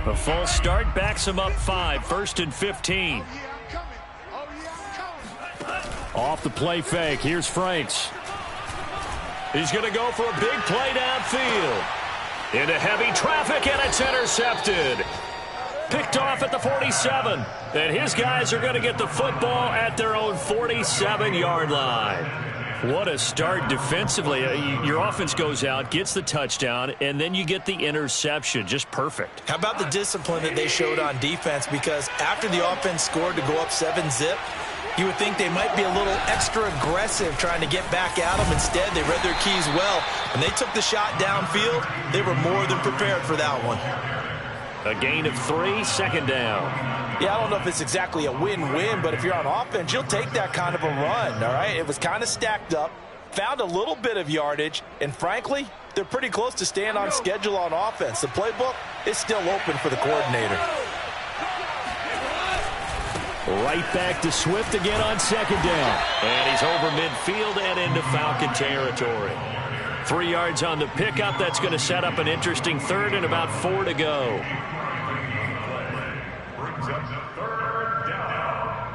A false start backs him up 5, 1st and 15. Off the play fake. Here's Franks. He's going to go for a big play downfield. Into heavy traffic, and it's intercepted. Picked off at the 47. And his guys are going to get the football at their own 47-yard line. What a start defensively. Your offense goes out, gets the touchdown, and then you get the interception. Just perfect. How about the discipline that they showed on defense? Because after the offense scored to go up 7-zip, you would think they might be a little extra aggressive trying to get back at them. Instead, they read their keys well. When they took the shot downfield, they were more than prepared for that one. A gain of 3, 2nd down. Yeah, I don't know if it's exactly a win-win, but if you're on offense, you'll take that kind of a run, all right? It was kind of stacked up, found a little bit of yardage, and frankly, they're pretty close to staying on schedule on offense. The playbook is still open for the coordinator. Right back to Swift again on 2nd down. And he's over midfield and into Falcon territory. 3 yards on the pickup. That's going to set up an interesting 3rd and about 4 to go. Brings up the 3rd down.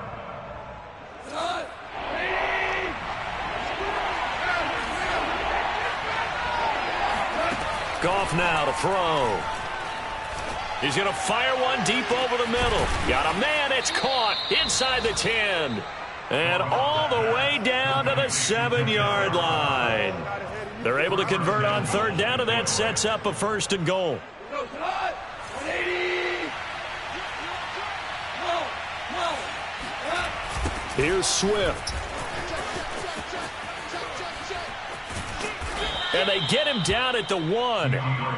Goff now to throw. He's going to fire one deep over the middle. Got a man. It's caught inside the 10. And all the way down to the 7-yard line. They're able to convert on 3rd down, and that sets up a 1st and goal. Here's Swift. And they get him down at the 1.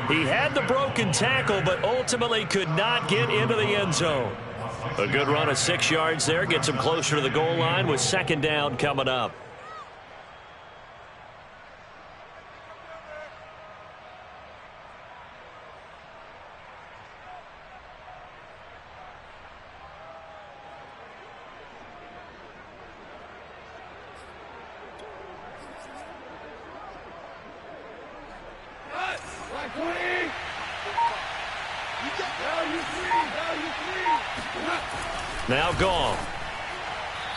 He had the broken tackle, but ultimately could not get into the end zone. A good run of 6 yards there. Gets him closer to the goal line with 2nd down coming up. Now gone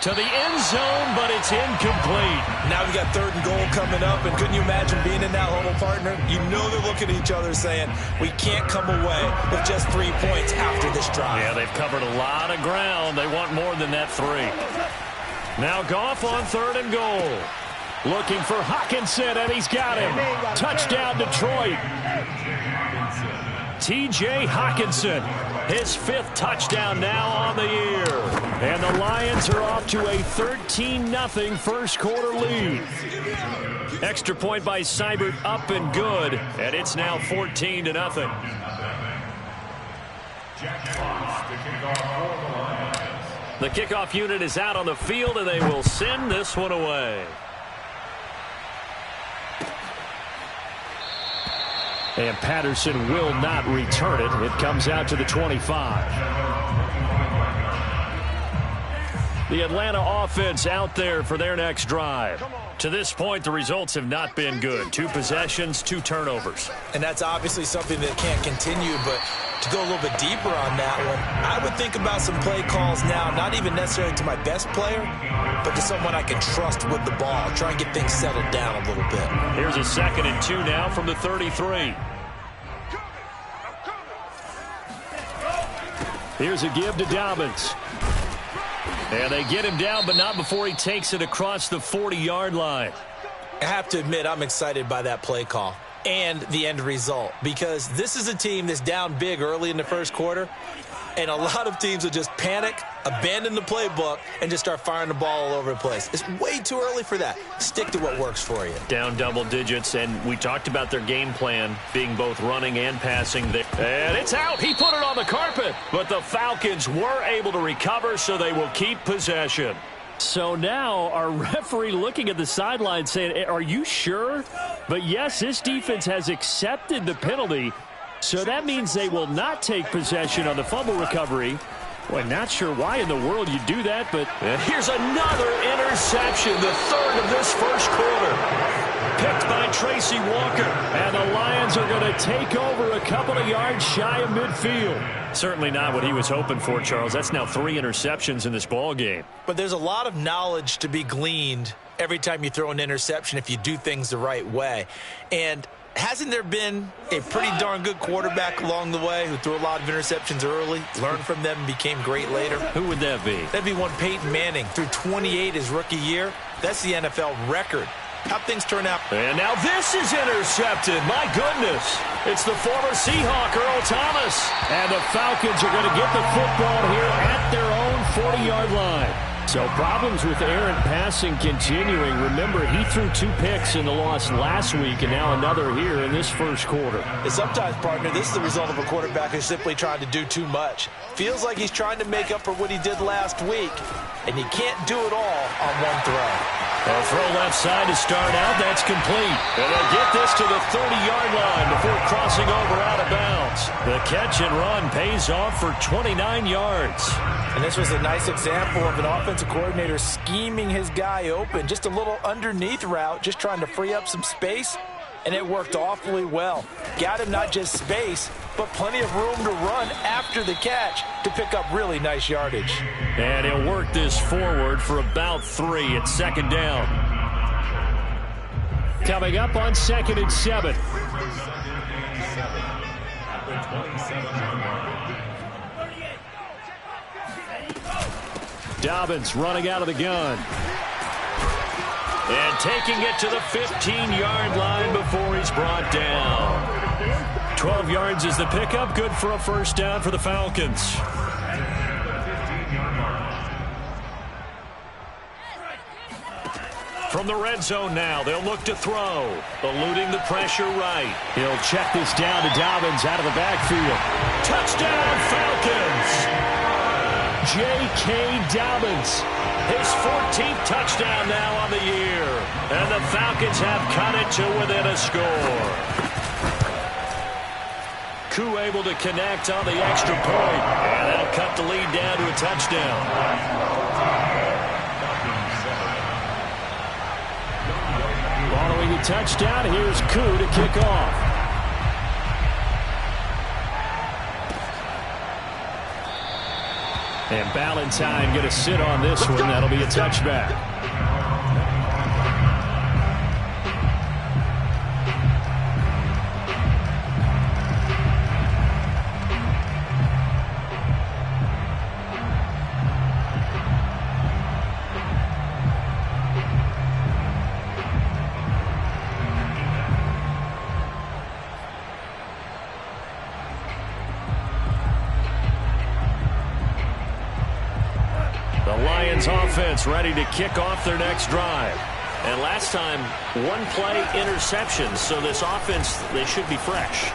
to the end zone, but it's incomplete. Now we got 3rd and goal coming up, and couldn't you imagine being in that huddle, partner? You know they're looking at each other saying, we can't come away with just 3 points after this drive. Yeah, they've covered a lot of ground. They want more than that 3. Now Goff on 3rd and goal. Looking for Hockenson, and he's got him. Touchdown, Detroit. T.J. Hockenson, his 5th touchdown now on the year. And the Lions are off to a 13-0 first quarter lead. Extra point by Seibert up and good, and it's now 14-0. The kickoff unit is out on the field, and they will send this one away. And Patterson will not return it. It comes out to the 25. The Atlanta offense out there for their next drive. To this point, the results have not been good. 2 possessions, 2 turnovers. And that's obviously something that can't continue, but to go a little bit deeper on that one, I would think about some play calls now, not even necessarily to my best player, but to someone I can trust with the ball. Try and get things settled down a little bit. Here's a 2nd and 2 now from the 33. Here's a give to Dobbins. And they get him down, but not before he takes it across the 40-yard line. I have to admit, I'm excited by that play call and the end result, because this is a team that's down big early in the first quarter, and a lot of teams will just panic, abandon the playbook, and just start firing the ball all over the place. It's way too early for that. Stick to what works for you. Down double digits, and we talked about their game plan being both running and passing. And it's out. He put it on the carpet, but the Falcons were able to recover, so they will keep possession. So now our referee looking at the sideline saying, are you sure? But yes, this defense has accepted the penalty. So that means they will not take possession on the fumble recovery. Well, not sure why in the world you do that, but here's another interception, the 3rd of this first quarter. Picked by Tracy Walker, and the Lions Falcons are going to take over a couple of yards shy of midfield. Certainly not what he was hoping for, Charles. That's now 3 interceptions in this ball game. But there's a lot of knowledge to be gleaned every time you throw an interception if you do things the right way. And hasn't there been a pretty darn good quarterback along the way who threw a lot of interceptions early, learned from them, and became great later? Who would that be? That'd be one Peyton Manning. Threw 28 his rookie year. That's the NFL record. How'd things turn out? And now this is intercepted. My goodness. It's the former Seahawk, Earl Thomas. And the Falcons are going to get the football here at their own 40-yard line. So problems with errant passing continuing. Remember, he threw 2 picks in the loss last week and now another here in this first quarter. And sometimes, partner, this is the result of a quarterback who's simply trying to do too much. Feels like he's trying to make up for what he did last week, and you can't do it all on one throw. A throw left side to start out. That's complete. And they'll get this to the 30-yard line before crossing over out of bounds. The catch and run pays off for 29 yards. And this was a nice example of an offensive coordinator scheming his guy open. Just a little underneath route, just trying to free up some space, and it worked awfully well. Got him not just space, but plenty of room to run after the catch to pick up really nice yardage. And he'll work this forward for about 3 at second down. Coming up on 2nd and 7. Dobbins running out of the gun. And taking it to the 15-yard line before he's brought down. 12 yards is the pickup. Good for a first down for the Falcons. From the red zone now, they'll look to throw. Eluding the pressure right. He'll check this down to Dobbins out of the backfield. Touchdown, Falcons! J.K. Dobbins. His 14th touchdown now on the year. And the Falcons have cut it to within a score. Koo able to connect on the extra point. And that'll cut the lead down to a touchdown. Following the touchdown, here's Koo to kick off. And Ballantyne going to sit on this one. That'll be a touchback. Offense ready to kick off their next drive. And last time, 1-play interception, so this offense, they should be fresh.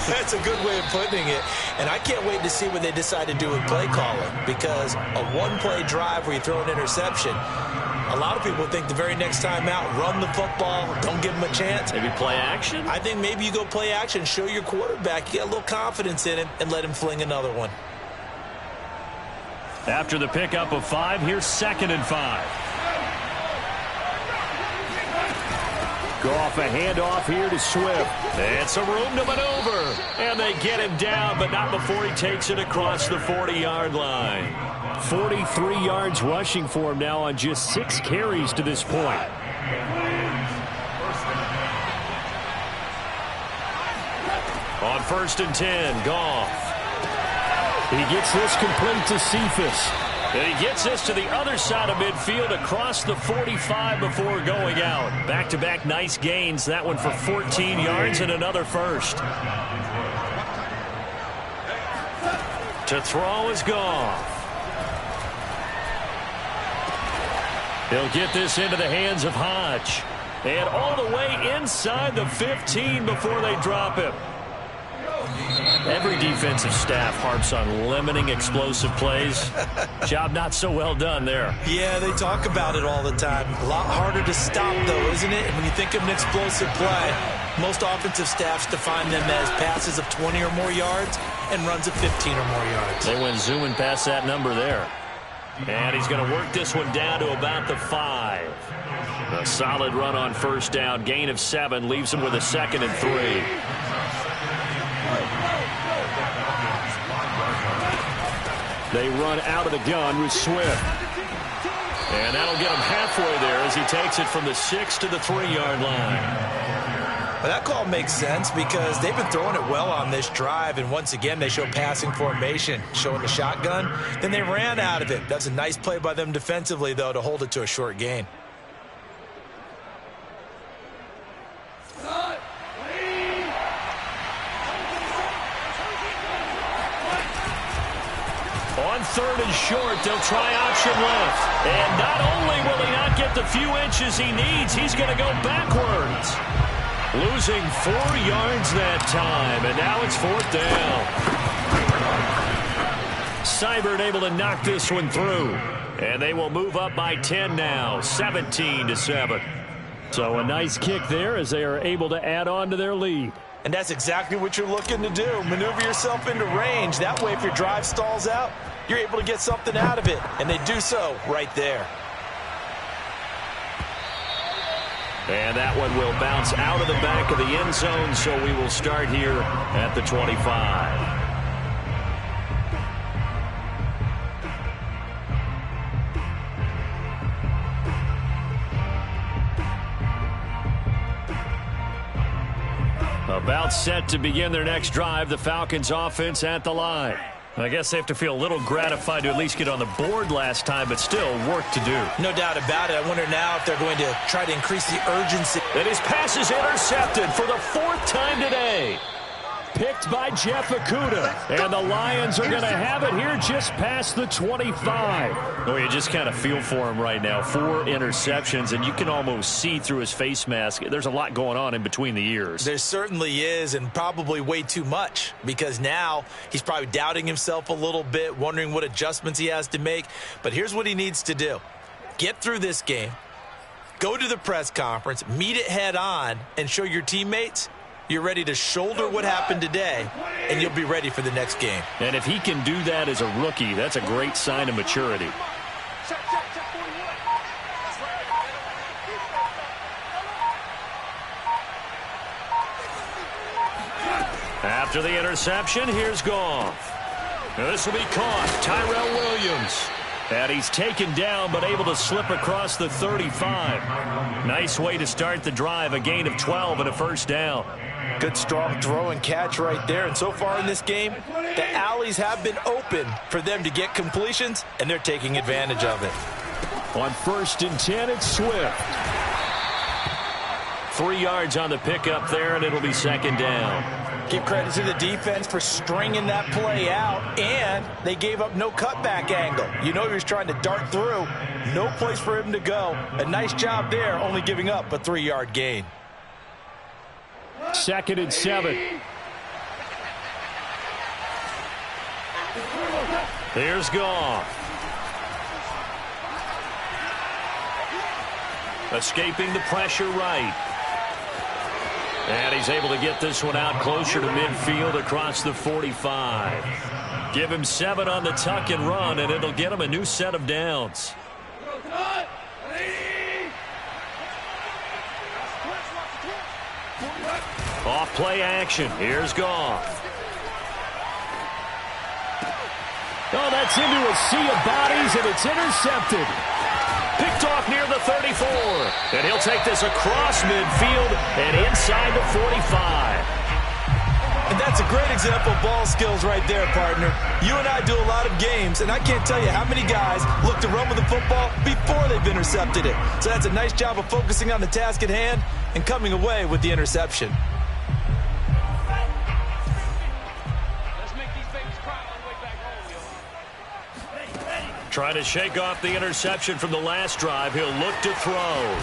That's a good way of putting it. And I can't wait to see what they decide to do with play calling, because a 1-play drive where you throw an interception, a lot of people think the very next time out, run the football, don't give them a chance. Maybe play action? I think maybe you go play action, show your quarterback, you get a little confidence in him, and let him fling another one. After the pickup of 5, here's 2nd and 5. Goff a handoff here to Swift. It's a room to maneuver. And they get him down, but not before he takes it across the 40-yard line. 43 yards rushing for him now on just 6 carries to this point. On 1st and 10, Goff. He gets this complete to Cephas. And he gets this to the other side of midfield across the 45 before going out. Back-to-back nice gains. That one for 14 yards and another first. To throw is Goff. He'll get this into the hands of Hodge. And all the way inside the 15 before they drop him. Every defensive staff harps on limiting explosive plays. Job not so well done there. Yeah, they talk about it all the time. A lot harder to stop, though, isn't it? And when you think of an explosive play, most offensive staffs define them as passes of 20 or more yards and runs of 15 or more yards. They went zooming past that number there. And he's going to work this one down to about the 5. A solid run on first down. Gain of 7 leaves him with a 2nd and 3. They run out of the gun with Swift. And that'll get him halfway there as he takes it from the 6 to the 3-yard line. Well, that call makes sense because they've been throwing it well on this drive, and once again they show passing formation, showing the shotgun. Then they ran out of it. That's a nice play by them defensively, though, to hold it to a short gain. On 3rd and short, they'll try option left. And not only will he not get the few inches he needs, he's going to go backwards. Losing 4 yards that time, and now it's 4th down. Seibert able to knock this one through. And they will move up by 10 now, 17-7. So a nice kick there as they are able to add on to their lead. And that's exactly what you're looking to do. Maneuver yourself into range. That way, if your drive stalls out, you're able to get something out of it. And they do so right there. And that one will bounce out of the back of the end zone, so we will start here at the 25. About set to begin their next drive, the Falcons offense at the line. I guess they have to feel a little gratified to at least get on the board last time, but still work to do. No doubt about it. I wonder now if they're going to try to increase the urgency. And his pass is intercepted for the 4th time today. Picked by Jeff Okudah. And the Lions are going to have it here just past the 25. Oh, you just kind of feel for him right now. 4 interceptions, and you can almost see through his face mask. There's a lot going on in between the ears. There certainly is, and probably way too much, because now he's probably doubting himself a little bit, wondering what adjustments he has to make. But here's what he needs to do. Get through this game, go to the press conference, meet it head on, and show your teammates you're ready to shoulder what happened today, and you'll be ready for the next game. And if he can do that as a rookie, that's a great sign of maturity. After the interception, here's Goff. Now this will be caught. Tyrell Williams. And he's taken down, but able to slip across the 35. Nice way to start the drive. A gain of 12 and a 1st down. Good, strong throw and catch right there. And so far in this game, the alleys have been open for them to get completions, and they're taking advantage of it. On 1st and 10, it's Swift. 3 yards on the pickup there, and it'll be 2nd down. Give credit to the defense for stringing that play out, and they gave up no cutback angle. You know he was trying to dart through. No place for him to go. A nice job there, only giving up a 3-yard gain. 2nd and 7. Here's Goff. Escaping the pressure right. And he's able to get this one out closer to midfield across the 45. Give him 7 on the tuck and run, and it'll get him a new set of downs. Off play action. Here's Goff. Oh, that's into a sea of bodies, and it's intercepted. Picked off near the 34. And he'll take this across midfield and inside the 45. And that's a great example of ball skills right there, partner. You and I do a lot of games, and I can't tell you how many guys look to run with the football before they've intercepted it. So that's a nice job of focusing on the task at hand and coming away with the interception. Trying to shake off the interception from the last drive. He'll look to throw.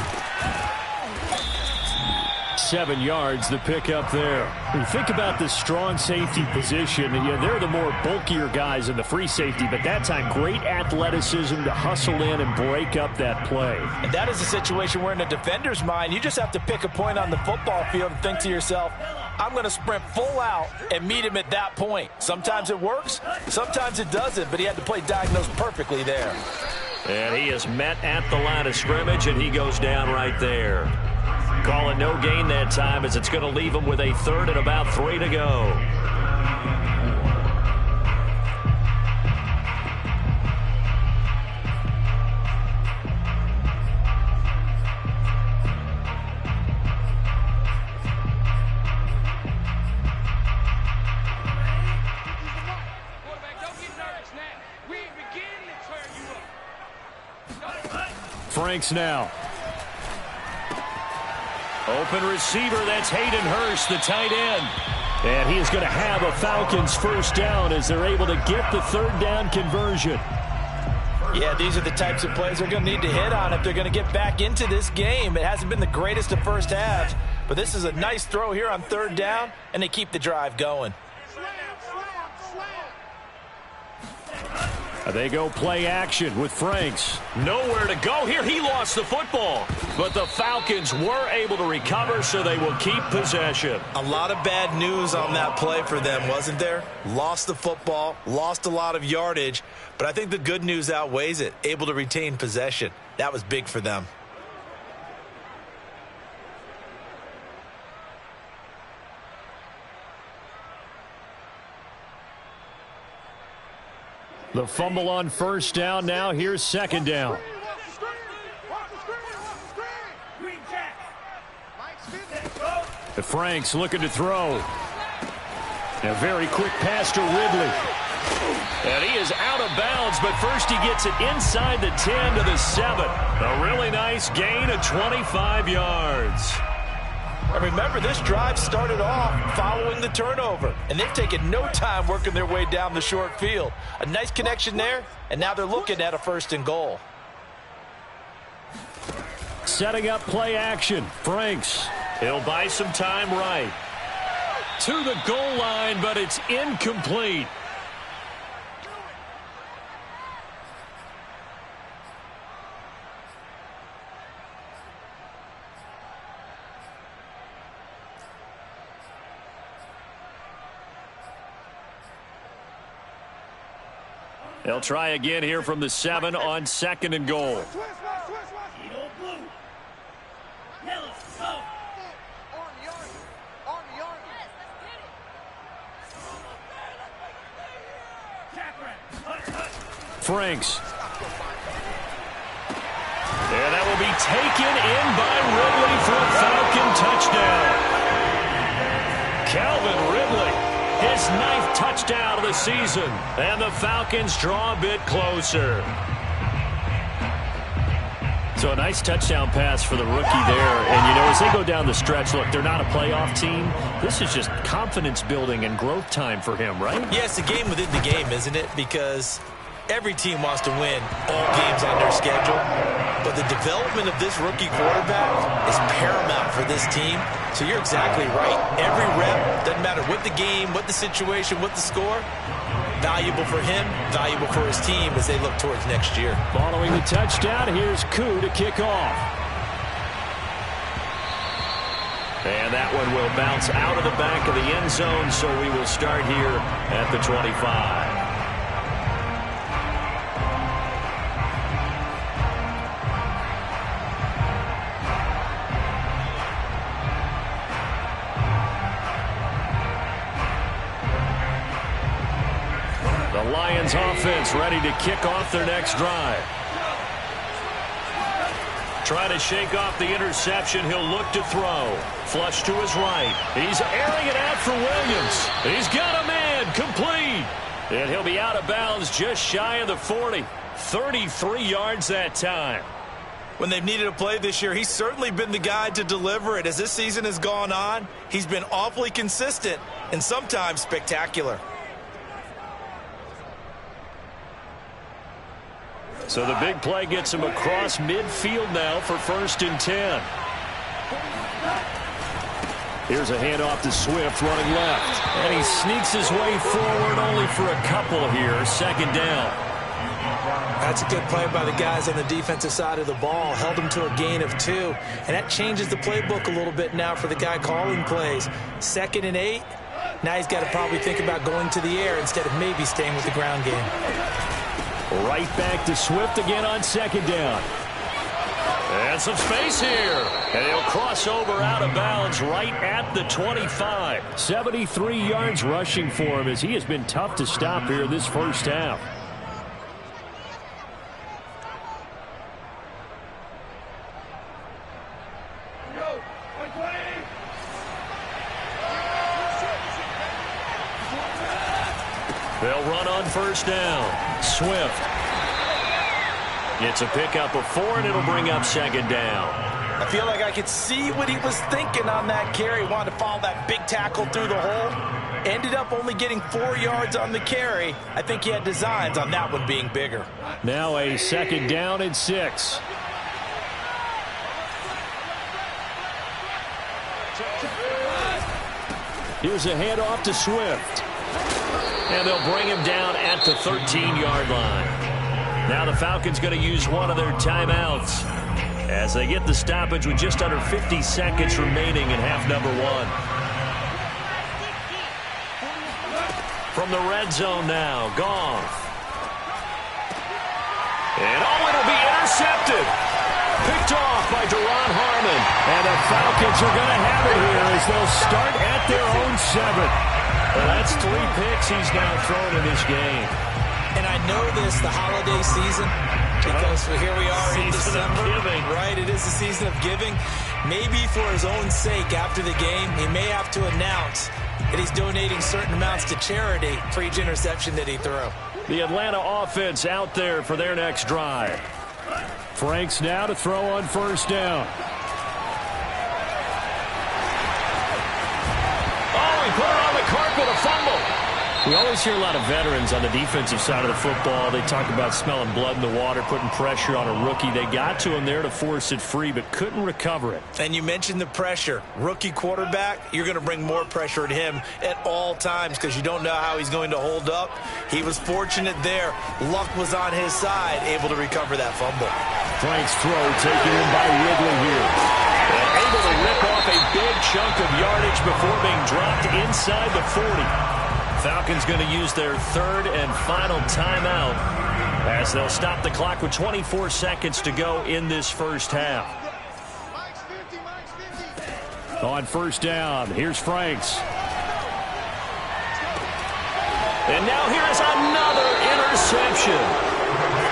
7 yards, the pickup there. When you think about the strong safety position, they're the more bulkier guys in the free safety, but that time, great athleticism to hustle in and break up that play. And that is a situation where in a defender's mind, you just have to pick a point on the football field and think to yourself, I'm going to sprint full out and meet him at that point. Sometimes it works, sometimes it doesn't, but he had to play diagnose perfectly there. And he is met at the line of scrimmage, and he goes down right there. Call it no gain that time, as it's going to leave him with a third and about 3 to go. Franks now. Open receiver, that's Hayden Hurst, the tight end. And he is going to have a Falcons first down as they're able to get the third down conversion. Yeah, these are the types of plays they're going to need to hit on if they're going to get back into this game. It hasn't been the greatest of first halves, but this is a nice throw here on third down, and they keep the drive going. They go play action with Franks. Nowhere to go here. He lost the football. But the Falcons were able to recover, so they will keep possession. A lot of bad news on that play for them, wasn't there? Lost the football, lost a lot of yardage, but I think the good news outweighs it. Able to retain possession. That was big for them. The fumble on first down. Now here's second down. Franks looking to throw. A very quick pass to Ridley. And he is out of bounds, but first he gets it inside the 10 to the 7. A really nice gain of 25 yards. And remember, this drive started off following the turnover, and they've taken no time working their way down the short field. A nice connection there, and now they're looking at a 1st and goal. Setting up play action. Franks. He'll buy some time right. To the goal line, but it's incomplete. They'll try again here from the 7 on 2nd and goal. Franks. And that will be taken in by Ridley for a Falcon touchdown. Calvin Ridley, his 9th touchdown of the season. And the Falcons draw a bit closer. So a nice touchdown pass for the rookie there. And, you know, as they go down the stretch, look, they're not a playoff team. This is just confidence building and growth time for him, right? Yeah, it's a game within the game, isn't it? Because every team wants to win all games on their schedule. But the development of this rookie quarterback is paramount for this team. So you're exactly right. Every rep, doesn't matter what the game, what the situation, what the score, valuable for him, valuable for his team as they look towards next year. Following the touchdown, here's Koo to kick off. And that one will bounce out of the back of the end zone, so we will start here at the 25. The Lions offense ready to kick off their next drive. Trying to shake off the interception. He'll look to throw. Flush to his right. He's airing it out for Williams. He's got a man. Complete. And he'll be out of bounds just shy of the 40. 33 yards that time. When they've needed a play this year, he's certainly been the guy to deliver it. As this season has gone on, he's been awfully consistent and sometimes spectacular. So the big play gets him across midfield now for 1st and 10. Here's a handoff to Swift running left. And he sneaks his way forward only for a couple here. 2nd down. That's a good play by the guys on the defensive side of the ball. Held him to a gain of 2. And that changes the playbook a little bit now for the guy calling plays. 2nd and 8. Now he's got to probably think about going to the air instead of maybe staying with the ground game. Right back to Swift again on second down. And some space here. And he'll cross over out of bounds right at the 25. 73 yards rushing for him as he has been tough to stop here this first half. They'll run on first down. Swift. It's a pickup of 4, and it'll bring up second down. I feel like I could see what he was thinking on that carry. Wanted to follow that big tackle through the hole. Ended up only getting 4 yards on the carry. I think he had designs on that one being bigger. Now a second down and 6. Here's a handoff to Swift. And they'll bring him down at the 13-yard line. Now the Falcons going to use one of their timeouts as they get the stoppage with just under 50 seconds remaining in half number 1. From the red zone now, Goff. And it'll be intercepted. Picked off by Duron Harmon. And the Falcons are going to have it here as they'll start at their own 7. Well, that's 3 picks he's now thrown in this game. And I know this, the holiday season, because here we are in December. Right, it is the season of giving. Maybe for his own sake after the game, he may have to announce that he's donating certain amounts to charity for each interception that he threw. The Atlanta offense out there for their next drive. Franks now to throw on first down. Oh, he put it on the carpet, a fumble. We always hear a lot of veterans on the defensive side of the football. They talk about smelling blood in the water, putting pressure on a rookie. They got to him there to force it free, but couldn't recover it. And you mentioned the pressure. Rookie quarterback, you're going to bring more pressure at him at all times because you don't know how he's going to hold up. He was fortunate there. Luck was on his side, able to recover that fumble. Frank's throw taken in by Ridley here. And able to rip off a big chunk of yardage before being dropped inside the 40. Falcons going to use their 3rd and final timeout as they'll stop the clock with 24 seconds to go in this first half. On first down, here's Franks. And now here is another interception.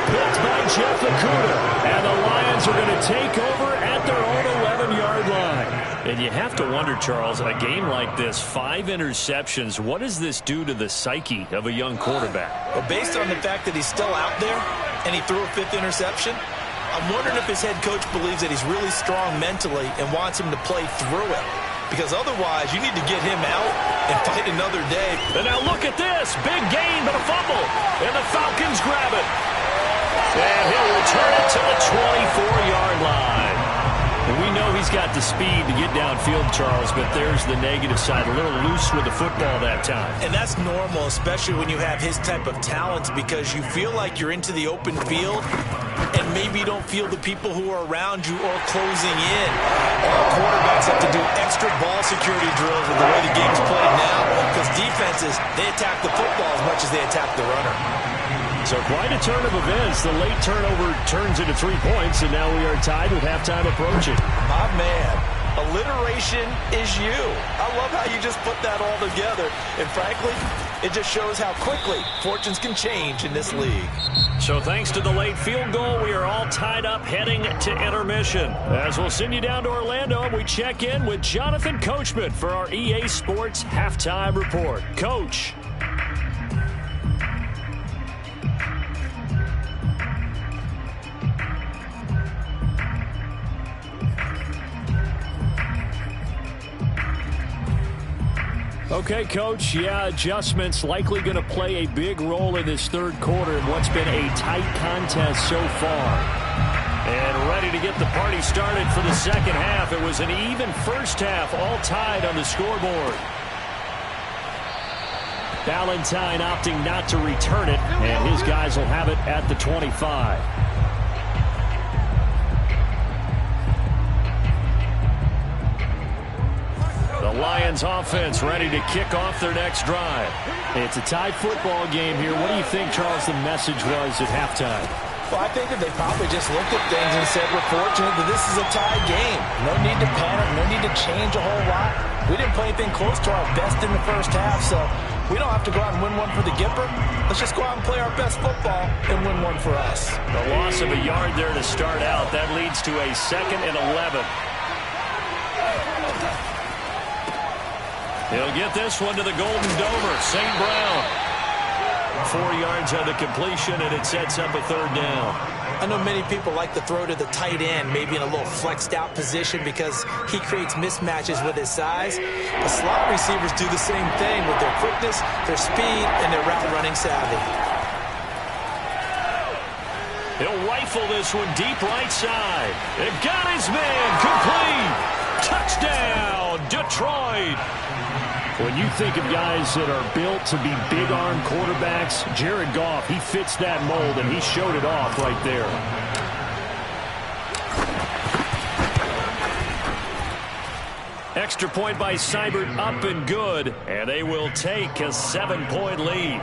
Picked by Jeff Okudah. And the Lions are going to take over at their own 11-yard line. And you have to wonder, Charles, a game like this, 5 interceptions, what does this do to the psyche of a young quarterback? Well, based on the fact that he's still out there and he threw a 5th interception, I'm wondering if his head coach believes that he's really strong mentally and wants him to play through it. Because otherwise, you need to get him out and fight another day. And now look at this. Big gain, but a fumble. And the Falcons grab it. And he'll return it to the 24-yard line. And we know he's got the speed to get downfield, Charles, but there's the negative side. A little loose with the football that time. And that's normal, especially when you have his type of talents, because you feel like you're into the open field and maybe you don't feel the people who are around you or closing in. All quarterbacks have to do extra ball security drills with the way the game's played now, because defenses, they attack the football as much as they attack the runner. So quite a turn of events. The late turnover turns into 3 points, and now we are tied with halftime approaching. My man, alliteration is you. I love how you just put that all together. And frankly, it just shows how quickly fortunes can change in this league. So thanks to the late field goal, we are all tied up heading to intermission. As we'll send you down to Orlando, and we check in with Jonathan Coachman for our EA Sports Halftime Report. Coach. Okay, Coach, adjustments likely going to play a big role in this third quarter in what's been a tight contest so far. And ready to get the party started for the second half. It was an even first half, all tied on the scoreboard. Valentine opting not to return it, and his guys will have it at the 25. The Lions Lions offense ready to kick off their next drive. It's a tied football game here. What do you think, Charles, the message was at halftime? Well, I think that they probably just looked at things and said, we're fortunate that this is a tied game. No need to panic, no need to change a whole lot. We didn't play anything close to our best in the first half, so we don't have to go out and win one for the Gipper. Let's just go out and play our best football and win one for us. The loss of a yard there to start out. That leads to a 2nd and 11. He'll get this one to the Golden Domer, St. Brown. 4 yards on the completion, and it sets up a 3rd down. I know many people like to throw to the tight end, maybe in a little flexed out position because he creates mismatches with his size. But slot receivers do the same thing with their quickness, their speed, and their route running savvy. He'll rifle this one deep right side. It got his man complete. Touchdown, Detroit. When you think of guys that are built to be big-arm quarterbacks, Jared Goff, he fits that mold, and he showed it off right there. Extra point by Seibert, up and good, and they will take a 7-point lead.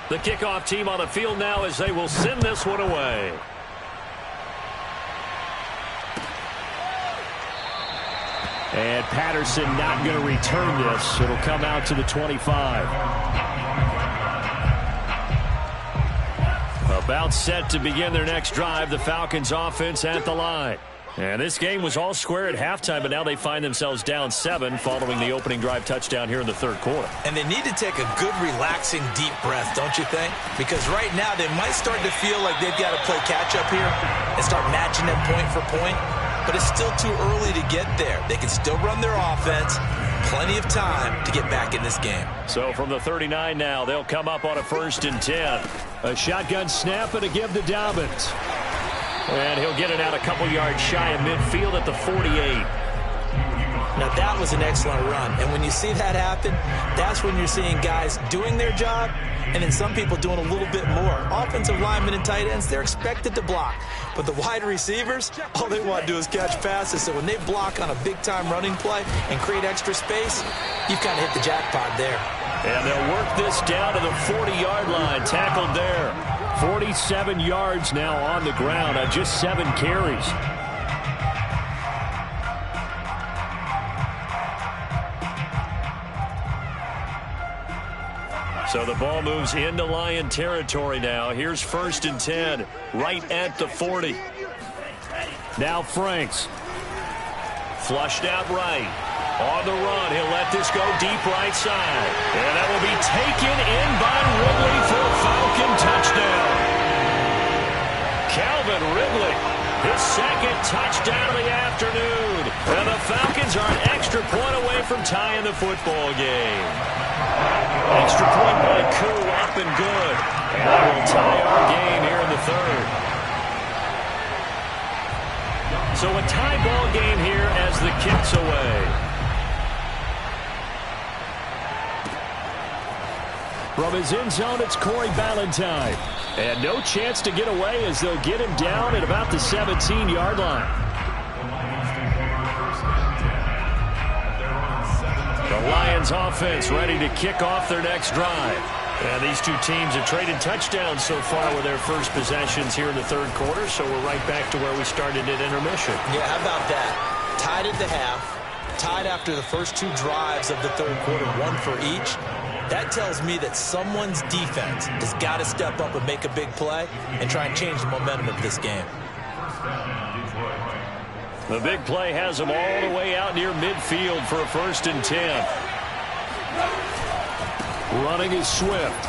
The kickoff team on the field now as they will send this one away. And Patterson not going to return this. It'll come out to the 25. About set to begin their next drive, the Falcons offense at the line. And this game was all square at halftime, but now they find themselves down 7 following the opening drive touchdown here in the 3rd quarter. And they need to take a good, relaxing, deep breath, don't you think? Because right now they might start to feel like they've got to play catch-up here and start matching them point for point. But it's still too early to get there. They can still run their offense. Plenty of time to get back in this game. So from the 39 now, they'll come up on a 1st and 10. A shotgun snap and a give to Dobbins. And he'll get it out a couple yards shy of midfield at the 48. Now that was an excellent run. And when you see that happen, that's when you're seeing guys doing their job and then some people doing a little bit more. Offensive linemen and tight ends, they're expected to block. But the wide receivers, all they want to do is catch passes. So when they block on a big-time running play and create extra space, you've kind of hit the jackpot there. And they'll work this down to the 40-yard line, tackled there. 47 yards now on the ground on just 7 carries. So the ball moves into Lion territory now. Here's 1st and 10, right at the 40. Now Franks. Flushed out right. On the run, he'll let this go deep right side. And that will be taken in by Ridley for a Falcon touchdown. Calvin Ridley, his 2nd touchdown of the afternoon. And the Falcons are an extra point away from tying the football game. Extra point by Koo, up and good. And that will tie our game here in the 3rd. So a tie ball game here as the kick's away. From his end zone, it's Corey Ballantyne. And no chance to get away as they'll get him down at about the 17-yard line. The Lions offense ready to kick off their next drive. And these two teams have traded touchdowns so far with their first possessions here in the 3rd quarter, so we're right back to where we started at intermission. Yeah, how about that? Tied at the half, tied after the first 2 drives of the 3rd quarter, 1 for each. That tells me that someone's defense has got to step up and make a big play and try and change the momentum of this game. The big play has them all the way out near midfield for a 1st and 10. Running is Swift.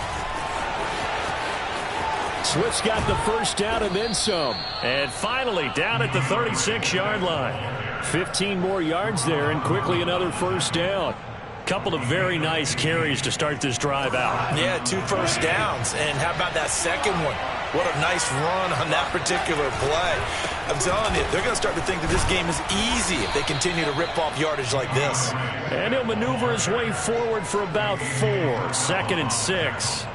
Swift's got the 1st down and then some. And finally down at the 36-yard line. 15 more yards there and quickly another 1st down. Couple of very nice carries to start this drive out. Yeah, 2 first downs. And how about that second one? What a nice run on that particular play. I'm telling you, they're going to start to think that this game is easy if they continue to rip off yardage like this. And he'll maneuver his way forward for about 4. 2nd and 6.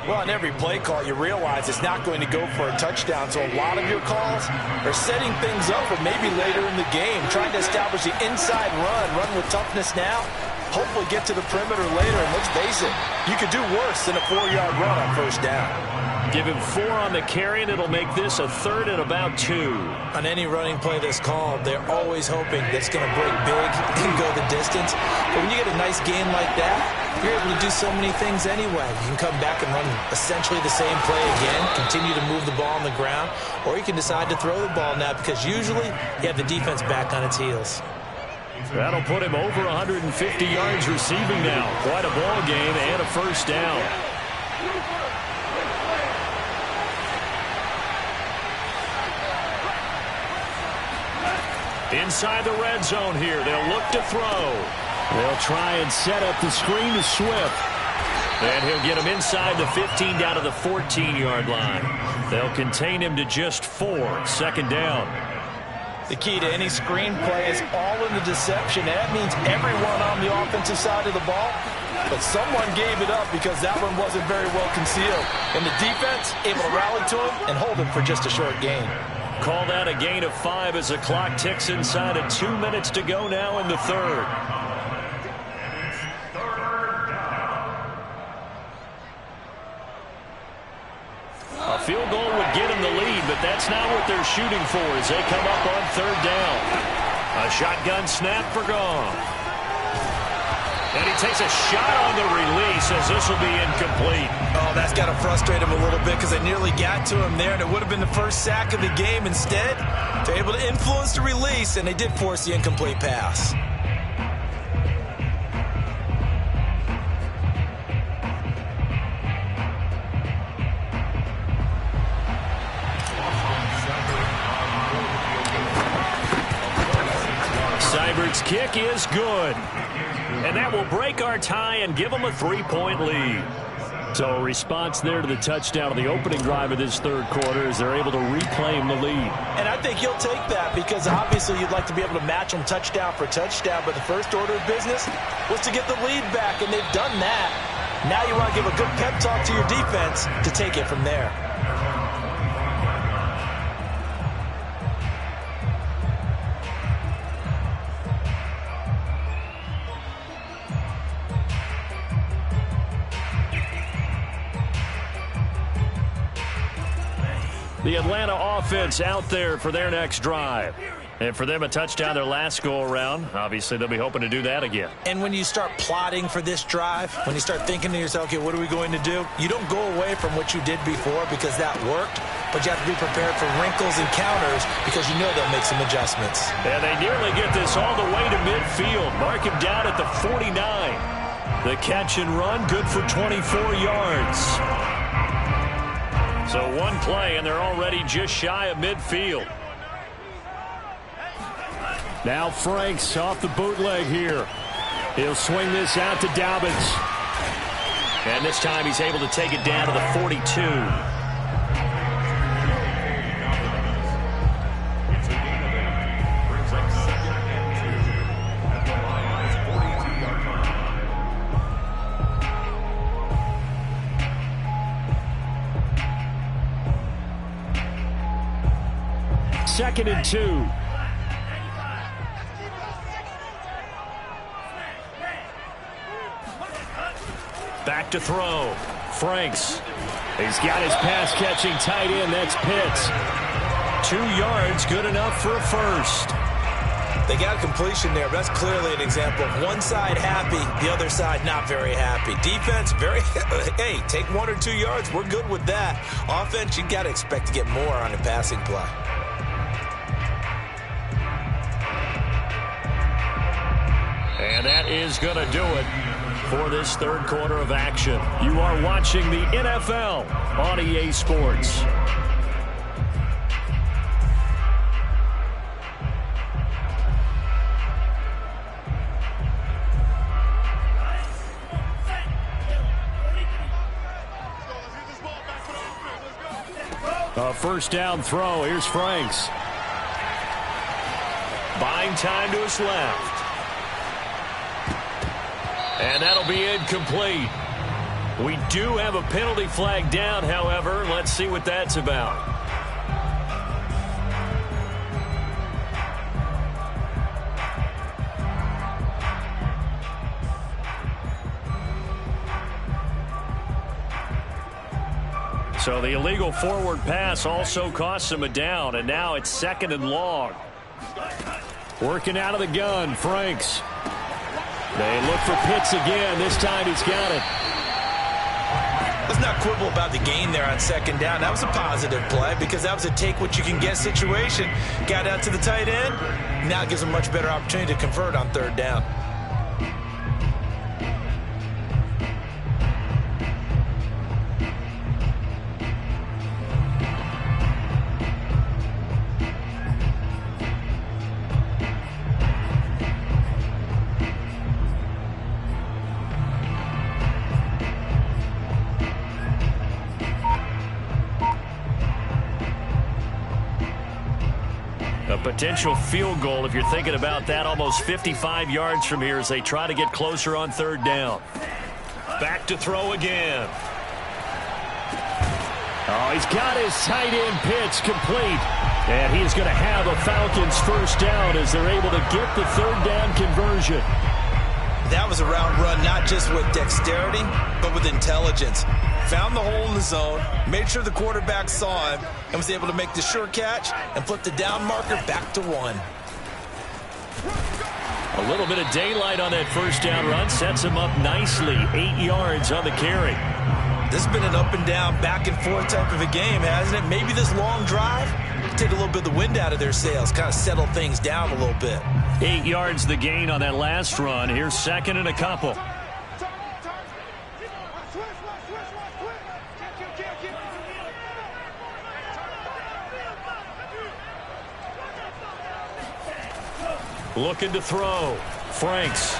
Well, on every play call, you realize it's not going to go for a touchdown, so a lot of your calls are setting things up for maybe later in the game, trying to establish the inside run with toughness now, hopefully get to the perimeter later, and let's face it, you could do worse than a 4-yard run on first down. Give him 4 on the carry, and it'll make this a 3rd and about 2. On any running play that's called, they're always hoping that it's going to break big and go the distance. But when you get a nice gain like that, you're able to do so many things anyway. You can come back and run essentially the same play again, continue to move the ball on the ground, or you can decide to throw the ball now because usually you have the defense back on its heels. That'll put him over 150 yards receiving now. Quite a ball game and a first down. Inside the red zone here. They'll look to throw. They'll try and set up the screen to Swift. And he'll get him inside the 15 down to the 14-yard line. They'll contain him to just 4. 2nd down. The key to any screen play is all in the deception. And that means everyone on the offensive side of the ball. But someone gave it up because that one wasn't very well concealed. And the defense able to rally to him and hold him for just a short gain. Call that a gain of 5 as the clock ticks inside of 2 minutes to go now in the 3rd. A field goal would get him the lead, but that's not what they're shooting for as they come up on 3rd down. A shotgun snap for Goff. And he takes a shot on the release as this will be incomplete. Oh, that's got to frustrate him a little bit because they nearly got to him there, and it would have been the first sack of the game. Instead, they're able to influence the release, and they did force the incomplete pass. Seibert's kick is good. And that will break our tie and give them a 3-point lead. So a response there to the touchdown of the opening drive of this 3rd quarter as they're able to reclaim the lead. And I think you'll take that because obviously you'd like to be able to match them touchdown for touchdown, but the first order of business was to get the lead back, and they've done that. Now you want to give a good pep talk to your defense to take it from there. The Atlanta offense out there for their next drive. And for them, a touchdown their last go-around. Obviously, they'll be hoping to do that again. And when you start plotting for this drive, when you start thinking to yourself, okay, what are we going to do? You don't go away from what you did before because that worked, but you have to be prepared for wrinkles and counters because you know they'll make some adjustments. And they nearly get this all the way to midfield. Mark him down at the 49. The catch and run, good for 24 yards. So one play, and they're already just shy of midfield. Now Franks off the bootleg here. He'll swing this out to Dobbins. And this time he's able to take it down to the 42. Second and 2. Back to throw. Franks. He's got his pass-catching tight end. That's Pitts. 2 yards, good enough for a first. They got a completion there, but that's clearly an example of one side happy, the other side not very happy. Defense, very, hey, take 1 or 2 yards. We're good with that. Offense, you got to expect to get more on a passing play. And that is going to do it for this 3rd quarter of action. You are watching the NFL on EA Sports. A first down throw. Here's Franks. Buying time to his left. And that'll be incomplete. We do have a penalty flag down, however. Let's see what that's about. So the illegal forward pass also costs him a down, and now it's 2nd and long. Working out of the gun, Franks. They look for Pitts again. This time he's got it. Let's not quibble about the gain there on 2nd down. That was a positive play because that was a take-what-you-can-get situation. Got out to the tight end. Now it gives him a much better opportunity to convert on 3rd down. Potential field goal, if you're thinking about that, almost 55 yards from here as they try to get closer on 3rd down. Back to throw again. Oh, he's got his tight end Pitts complete. And he's going to have a Falcons 1st down as they're able to get the 3rd down conversion. That was a route run not just with dexterity, but with intelligence. Found the hole in the zone, made sure the quarterback saw him, and was able to make the sure catch and flip the down marker back to 1. A little bit of daylight on that 1st down run sets him up nicely. 8 yards on the carry. This has been an up and down, back and forth type of a game, hasn't it? Maybe this long drive take a little bit of the wind out of their sails, kind of settle things down a little bit. 8 yards the gain on that last run. Here's 2nd and a couple. Looking to throw. Franks.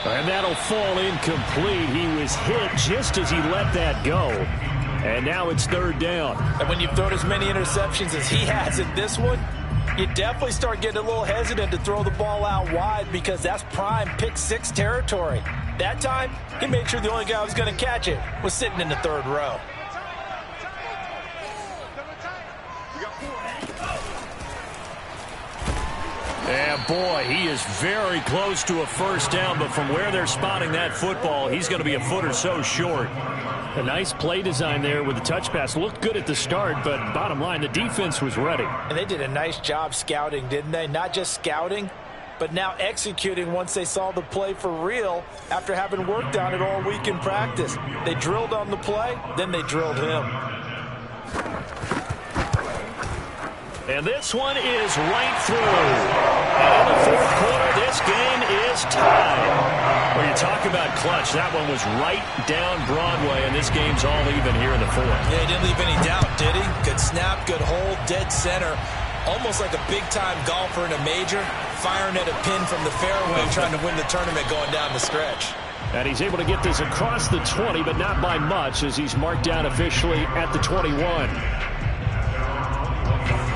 And that'll fall incomplete. He was hit just as he let that go. And now it's 3rd down. And when you've thrown as many interceptions as he has in this one, you definitely start getting a little hesitant to throw the ball out wide because that's prime pick 6 territory. That time, he made sure the only guy who was going to catch it was sitting in the 3rd row. Yeah, boy, he is very close to a 1st down, but from where they're spotting that football, he's going to be a foot or so short. A nice play design there with the touch pass. Looked good at the start, but bottom line, the defense was ready. And they did a nice job scouting, didn't they? Not just scouting, but now executing once they saw the play for real after having worked on it all week in practice. They drilled on the play, then they drilled him. And this one is right through. And in the 4th quarter, this game is tied. Well, you talk about clutch. That one was right down Broadway, and this game's all even here in the 4th. Yeah, he didn't leave any doubt, did he? Good snap, good hold, dead center. Almost like a big-time golfer in a major, firing at a pin from the fairway, trying to win the tournament going down the stretch. And he's able to get this across the 20, but not by much, as he's marked down officially at the 21.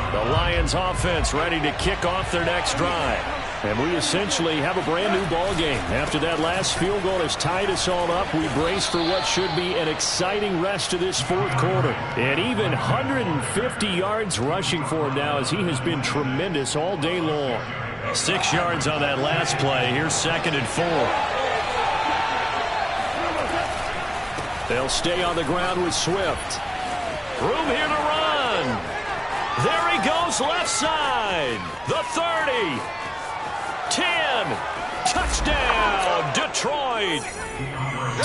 The Lions offense ready to kick off their next drive. And we essentially have a brand new ball game. After that last field goal has tied us all up, we brace for what should be an exciting rest of this 4th quarter. And even 150 yards rushing for him now, as he has been tremendous all day long. 6 yards on that last play. Here's 2nd and 4. They'll stay on the ground with Swift. Room here to run. There he goes, left side. The 30. 10. Touchdown, Detroit.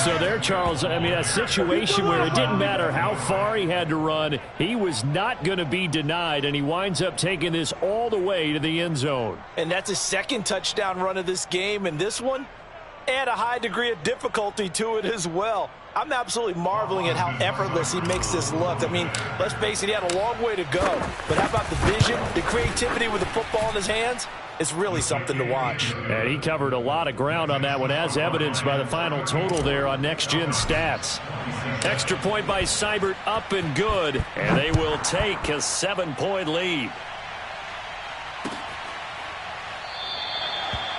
So there, Charles, I mean, a situation where it didn't matter how far he had to run. He was not going to be denied, and he winds up taking this all the way to the end zone. And that's his 2nd touchdown run of this game, and this one, add a high degree of difficulty to it as well. I'm absolutely marveling at how effortless he makes this look. I mean, let's face it, he had a long way to go. But how about the vision, the creativity with the football in his hands? It's really something to watch. And he covered a lot of ground on that one, as evidenced by the final total there on Next Gen Stats. Extra point by Seibert, up and good. And they will take a 7-point lead.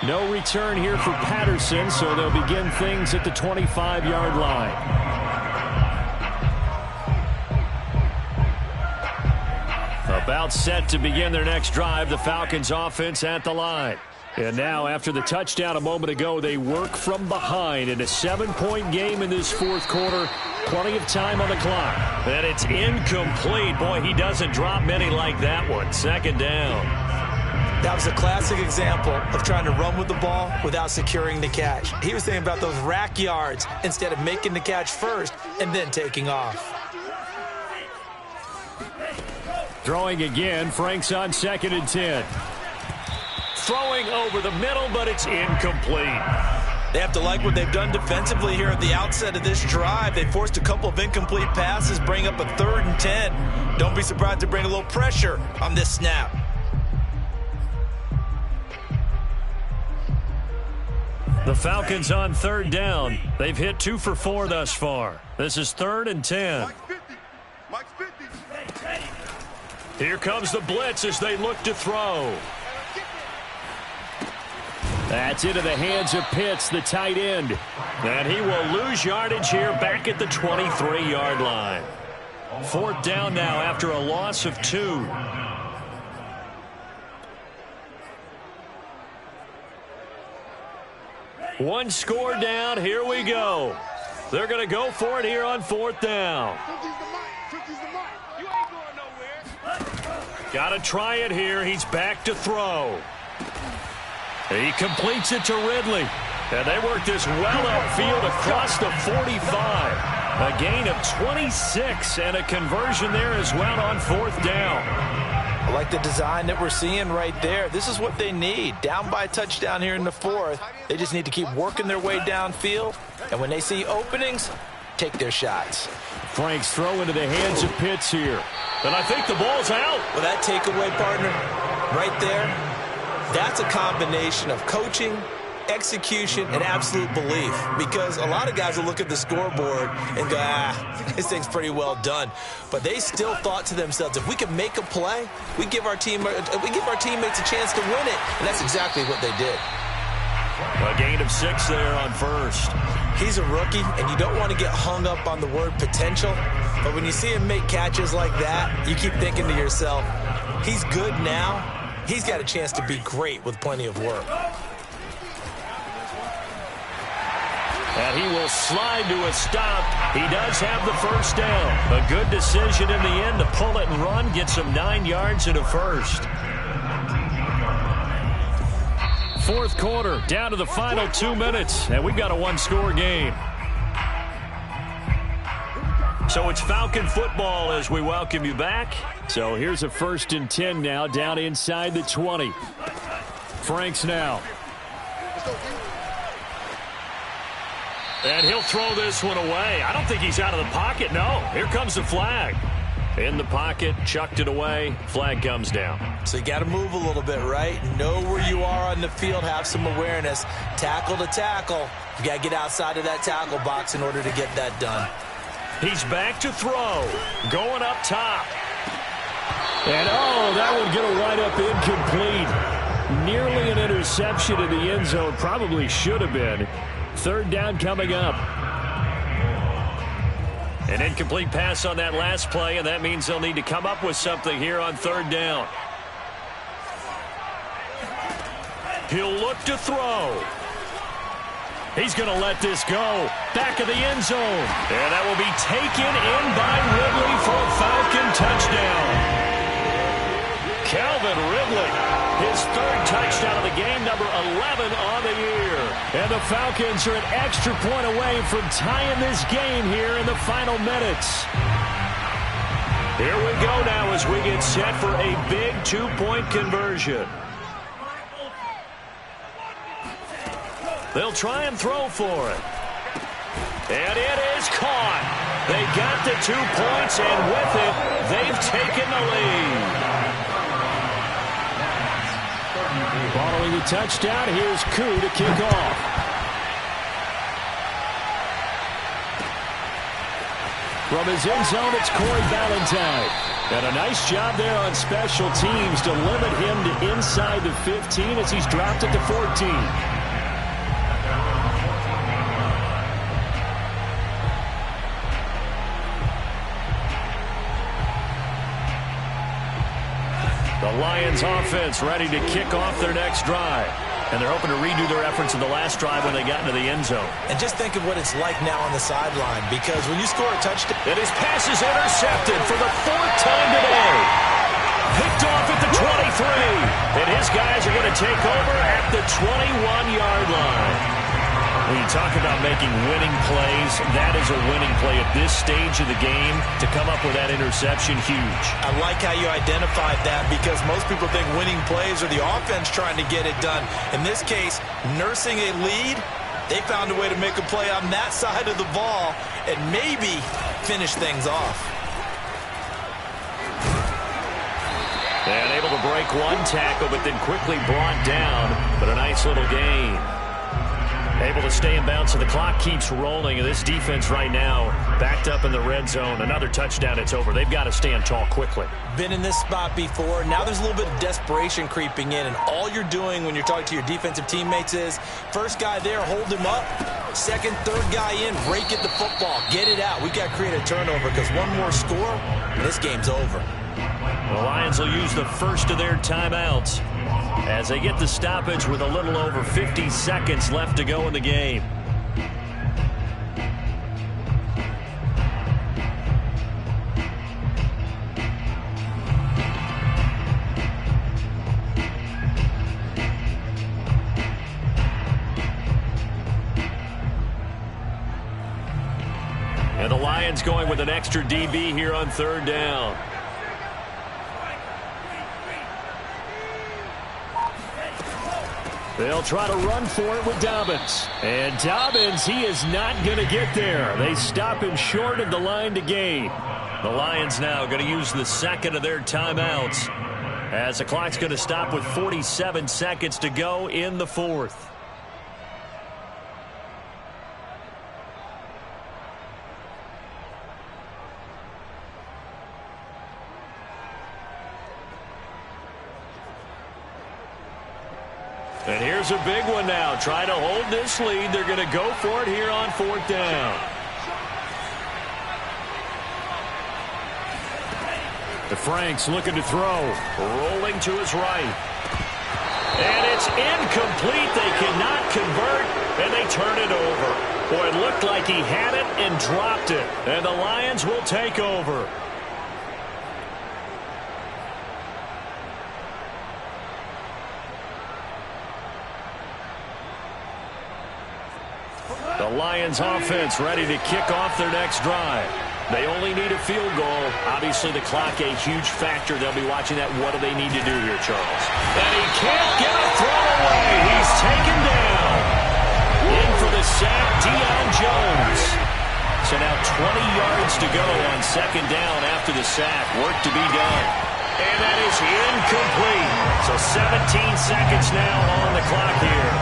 No return here for Patterson, so they'll begin things at the 25-yard line. About set to begin their next drive, the Falcons offense at the line. And now, after the touchdown a moment ago, they work from behind in a 7-point game in this fourth quarter. Plenty of time on the clock. And it's incomplete. Boy, he doesn't drop many like that one. Second down. That was a classic example of trying to run with the ball without securing the catch. He was thinking about those rack yards instead of making the catch first and then taking off. Throwing again, Frank's on 2nd and 10. Throwing over the middle, but it's incomplete. They have to like what they've done defensively here at the outset of this drive. They forced a couple of incomplete passes, bring up a 3rd and 10. Don't be surprised to bring a little pressure on this snap. The Falcons on 3rd down. They've hit 2 for 4 thus far. This is 3rd and 10. Here comes the blitz as they look to throw. That's into the hands of Pitts, the tight end. And he will lose yardage here back at the 23-yard line. 4th down now after a loss of 2. One score down. Here we go. They're going to go for it here on 4th down. Got to try it here. He's back to throw. He completes it to Ridley. And they work this well upfield across the 45. A gain of 26 and a conversion there as well on 4th down. I like the design that we're seeing right there. This is what they need. Down by a touchdown here in the 4th. They just need to keep working their way downfield. And when they see openings, take their shots. Frank's throw into the hands of Pitts here. And I think the ball's out. Well, that takeaway, partner, right there, that's a combination of coaching, execution, and absolute belief. Because a lot of guys will look at the scoreboard and go, this thing's pretty well done. But they still thought to themselves, if we can make a play, we give our teammates a chance to win it. And that's exactly what they did. A gain of 6 there on 1st. He's a rookie, and you don't want to get hung up on the word potential. But when you see him make catches like that, you keep thinking to yourself, he's good now. He's got a chance to be great with plenty of work. And he will slide to a stop. He does have the 1st down. A good decision in the end to pull it and run. Gets him 9 yards and a 1st. 4th quarter, down to the final 2 minutes. And we've got a 1-score game. So it's Falcon football as we welcome you back. So here's a 1st and 10 now, down inside the 20. Frank's now. And he'll throw this one away. I don't think he's out of the pocket. No, here comes the flag. In the pocket, chucked it away. Flag comes down. So you got to move a little bit, right? Know where you are on the field. Have some awareness. Tackle to tackle. You got to get outside of that tackle box in order to get that done. He's back to throw. Going up top. And, that would get a wide up incomplete. Nearly an interception in the end zone. Probably should have been. 3rd down coming up. An incomplete pass on that last play, and that means they'll need to come up with something here on 3rd down. He'll look to throw. He's going to let this go. Back of the end zone. And that will be taken in by Ridley for a Falcon touchdown. Calvin Ridley, his 3rd touchdown of the game, number 11 on the year. And the Falcons are an extra point away from tying this game here in the final minutes. Here we go now as we get set for a big 2-point conversion. They'll try and throw for it. And it is caught. They got the 2 points, and with it, they've taken the lead. Following the touchdown, here's Koo to kick off. From his end zone, it's Corey Valentine. And a nice job there on special teams to limit him to inside the 15 as he's dropped it to 14. The Lions offense ready to kick off their next drive. And they're hoping to redo their efforts in the last drive when they got into the end zone. And just think of what it's like now on the sideline, because when you score a touchdown... And his pass is intercepted for the 4th time today. Picked off at the 23. And his guys are going to take over at the 21-yard line. When you talk about making winning plays, that is a winning play at this stage of the game. To come up with that interception, huge. I like how you identified that, because most people think winning plays are the offense trying to get it done. In this case, nursing a lead, they found a way to make a play on that side of the ball and maybe finish things off. And able to break one tackle, but then quickly brought down. But a nice little gain. Able to stay in bounds, so the clock keeps rolling. And this defense right now backed up in the red zone. Another touchdown, it's over. They've got to stand tall quickly. Been in this spot before. Now there's a little bit of desperation creeping in. And all you're doing when you're talking to your defensive teammates is, first guy there, hold him up. Second, third guy in, rake at the football. Get it out. We've got to create a turnover, because one more score, and this game's over. The Lions will use the first of their timeouts as they get the stoppage with a little over 50 seconds left to go in the game. And the Lions going with an extra DB here on 3rd down. They'll try to run for it with Dobbins. And Dobbins, he is not going to get there. They stop him short of the line to gain. The Lions now going to use the second of their timeouts, as the clock's going to stop with 47 seconds to go in the 4th. And here's a big one now. Trying to hold this lead. They're going to go for it here on 4th down. DeFrank's looking to throw. Rolling to his right. And it's incomplete. They cannot convert, and they turn it over. Boy, it looked like he had it and dropped it. And the Lions will take over. The Lions offense ready to kick off their next drive. They only need a field goal. Obviously, the clock a huge factor. They'll be watching that. What do they need to do here, Charles? And he can't get a throw away. He's taken down. In for the sack, Deion Jones. So now 20 yards to go on 2nd down after the sack. Work to be done. And that is incomplete. So 17 seconds now on the clock here.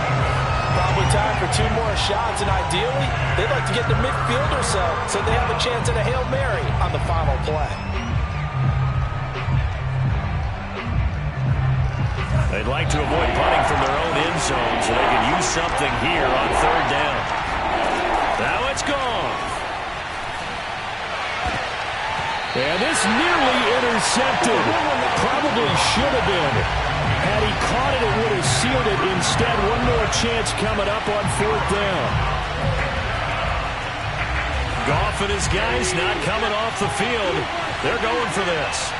Probably time for 2 more shots, and ideally, they'd like to get to midfield or so they have a chance at a Hail Mary on the final play. They'd like to avoid punting from their own end zone so they can use something here on 3rd down. Now it's gone. And this nearly intercepted. Probably should have been. Had he caught it, it would have sealed it. Instead, one more chance coming up on 4th down. Goff and his guys not coming off the field. They're going for this.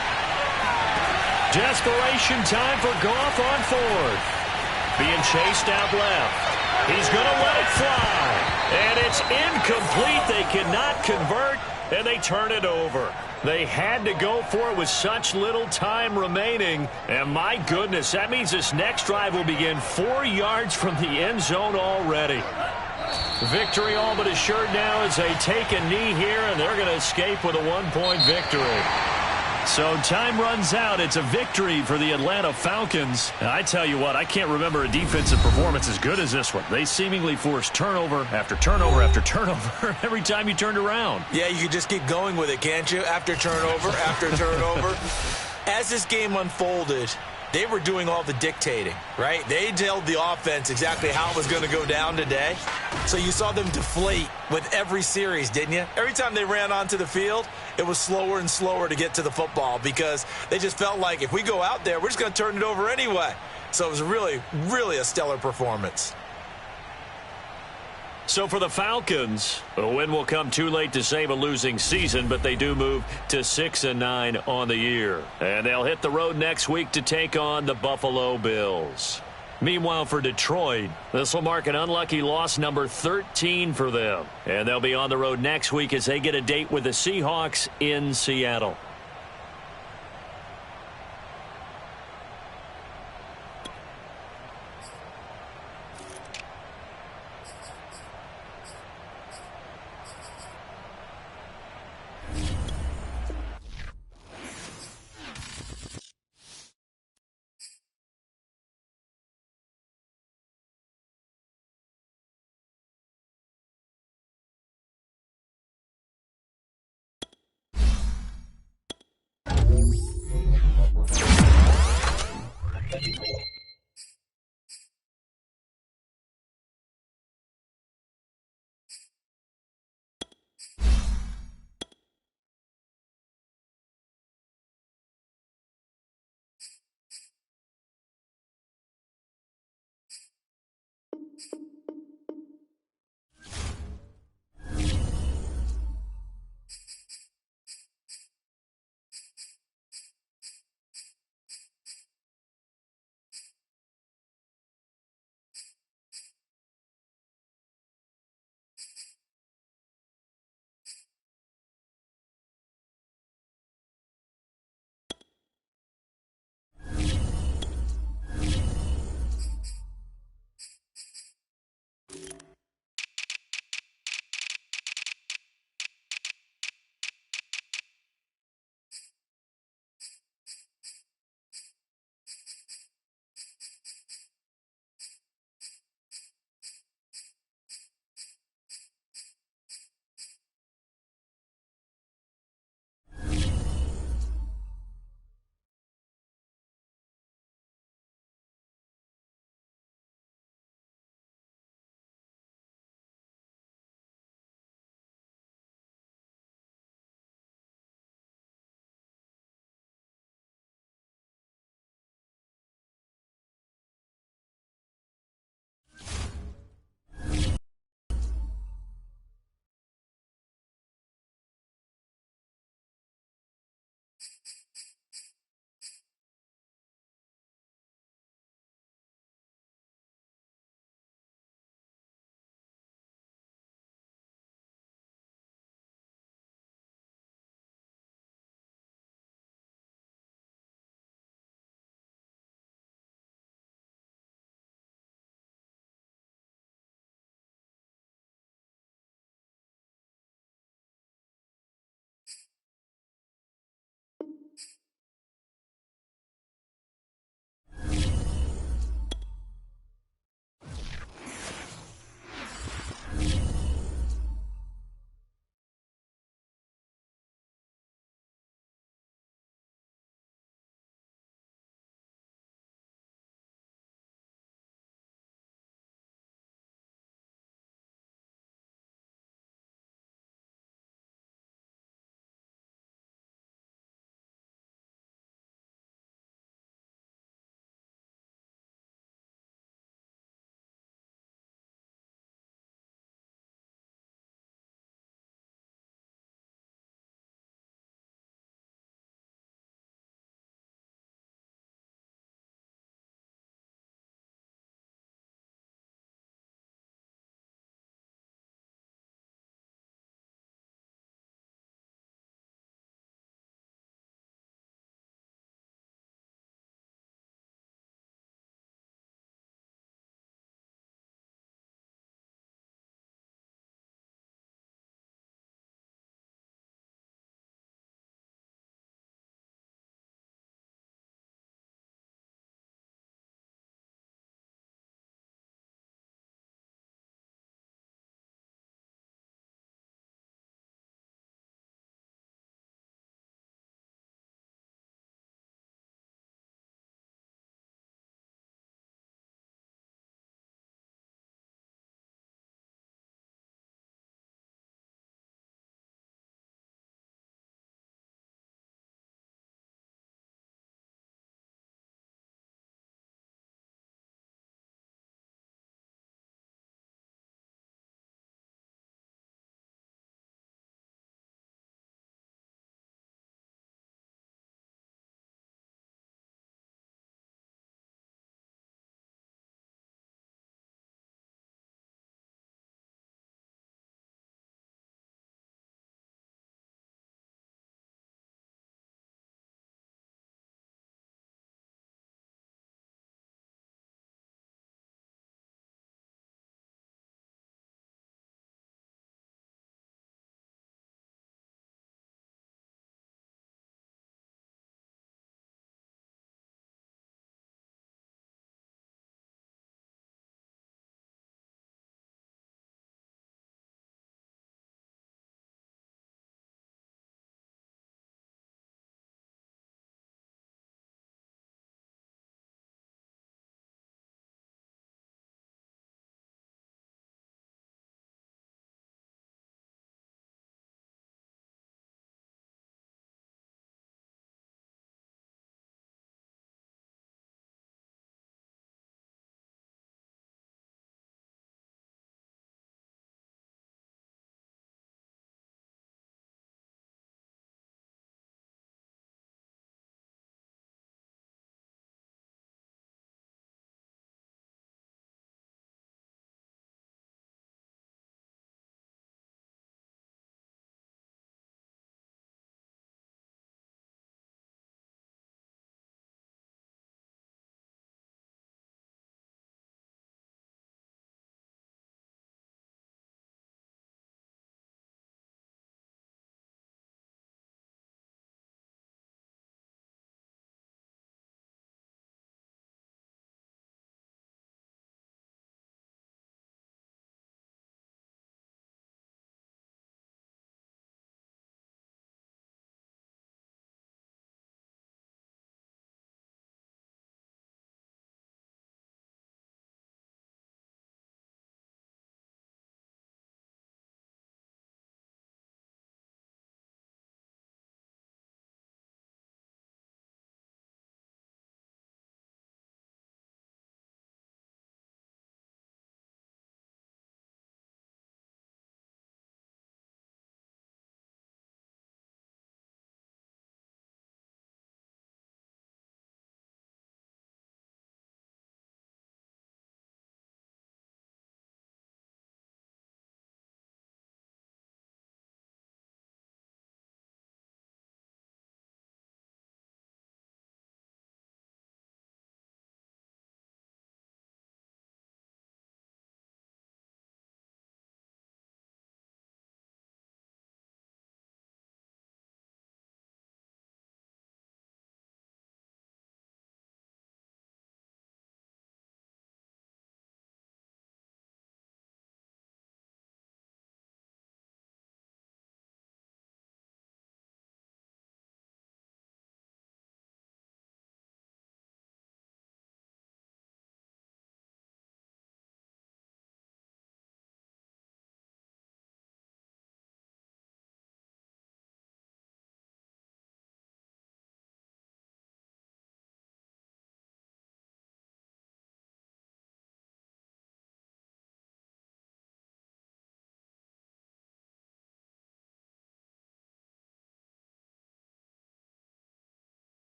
Desperation time for Goff on 4th. Being chased out left. He's going to let it fly. And it's incomplete. They cannot convert, and they turn it over. They had to go for it with such little time remaining. And my goodness, that means this next drive will begin 4 yards from the end zone already. Victory all but assured now as they take a knee here, and they're going to escape with a 1-point victory. So time runs out. It's a victory for the Atlanta Falcons. And I tell you what, I can't remember a defensive performance as good as this one. They seemingly forced turnover after turnover after turnover every time you turned around. Yeah, you could just keep going with it, can't you? After turnover, after turnover. As this game unfolded, they were doing all the dictating, right? They told the offense exactly how it was going to go down today. So you saw them deflate with every series, didn't you? Every time they ran onto the field, it was slower and slower to get to the football because they just felt like if we go out there, we're just going to turn it over anyway. So it was really, really a stellar performance. So for the Falcons, a win will come too late to save a losing season, but they do move to 6-9 on the year. And they'll hit the road next week to take on the Buffalo Bills. Meanwhile, for Detroit, this will mark an unlucky loss number 13 for them. And they'll be on the road next week as they get a date with the Seahawks in Seattle.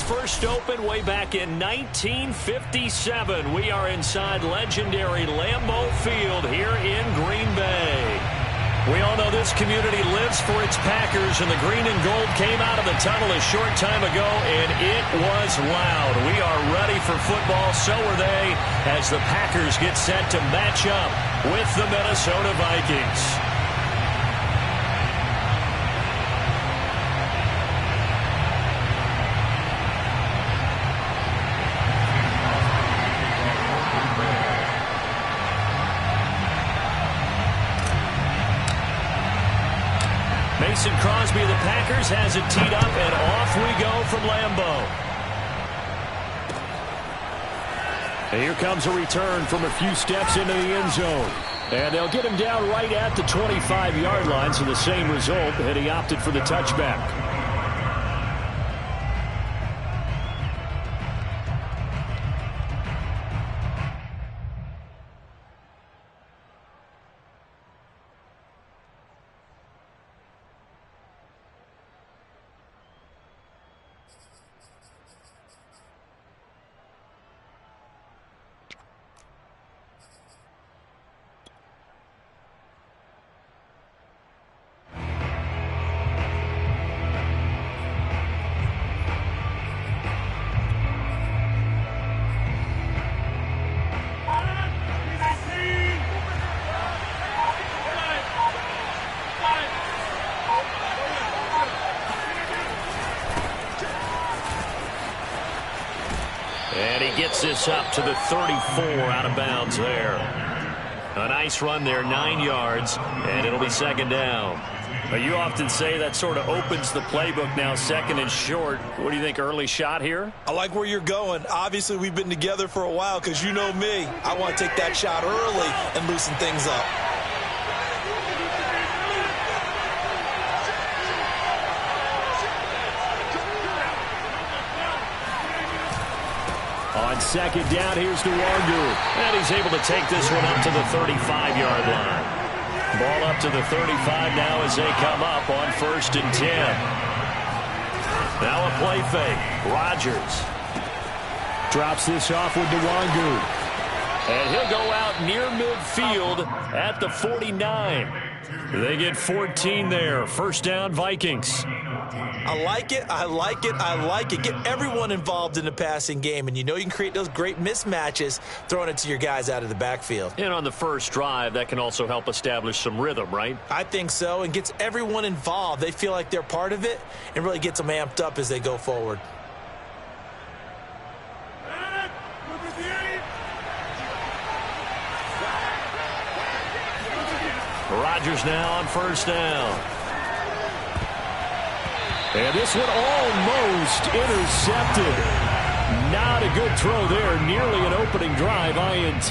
first opened way back in 1957. We are inside legendary Lambeau Field here in Green Bay. We all know this community lives for its Packers, and the green and gold came out of the tunnel a short time ago, and it was loud. We are ready for football, so are they, as the Packers get set to match up with the Minnesota Vikings. Mason Crosby of the Packers has it teed up, and off we go from Lambeau. And here comes a return from a few steps into the end zone. And they'll get him down right at the 25-yard line, so the same result, and he opted for the touchback. And he gets this up to the 34 out of bounds there. A nice run there, 9 yards, and it'll be second down. But you often say that sort of opens the playbook now, second and short. What do you think, early shot here? I like where you're going. Obviously, we've been together for a while because you know me. I want to take that shot early and loosen things up. On second down, here's Nwangu. And he's able to take this one up to the 35-yard line. Ball up to the 35 now as they come up on 1st and 10. Now a play fake. Rodgers drops this off with Nwangu. And he'll go out near midfield at the 49. They get 14 there. First down, Vikings. I like it, I like it, I like it. Get everyone involved in the passing game, and you know you can create those great mismatches throwing it to your guys out of the backfield. And on the first drive, that can also help establish some rhythm, right? I think so, and gets everyone involved. They feel like they're part of it and really gets them amped up as they go forward. Rodgers now on first down. And this one almost intercepted. Not a good throw there. Nearly an opening drive INT.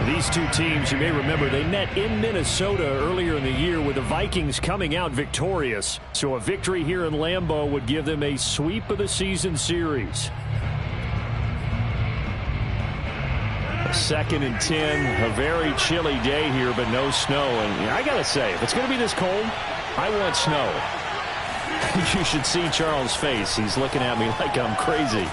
These two teams, you may remember, they met in Minnesota earlier in the year with the Vikings coming out victorious. So a victory here in Lambeau would give them a sweep of the season series. 2nd and 10. A very chilly day here, but no snow. And I got to say, if it's going to be this cold, I want snow. You should see Charles' face. He's looking at me like I'm crazy.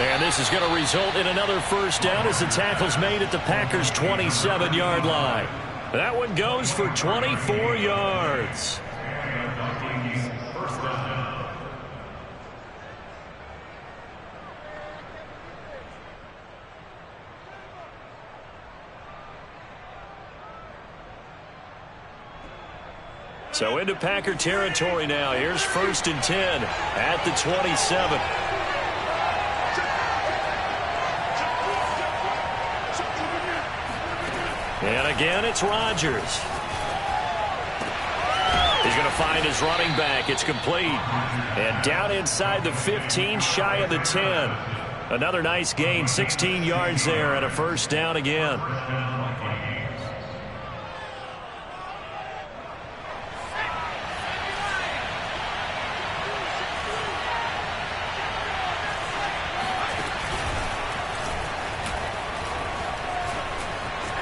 And this is going to result in another first down as the tackle's made at the Packers' 27-yard line. That one goes for 24 yards. So into Packer territory now. Here's 1st and 10 at the 27. And again, it's Rodgers. He's going to find his running back. It's complete. And down inside the 15, shy of the 10. Another nice gain, 16 yards there, and a first down again.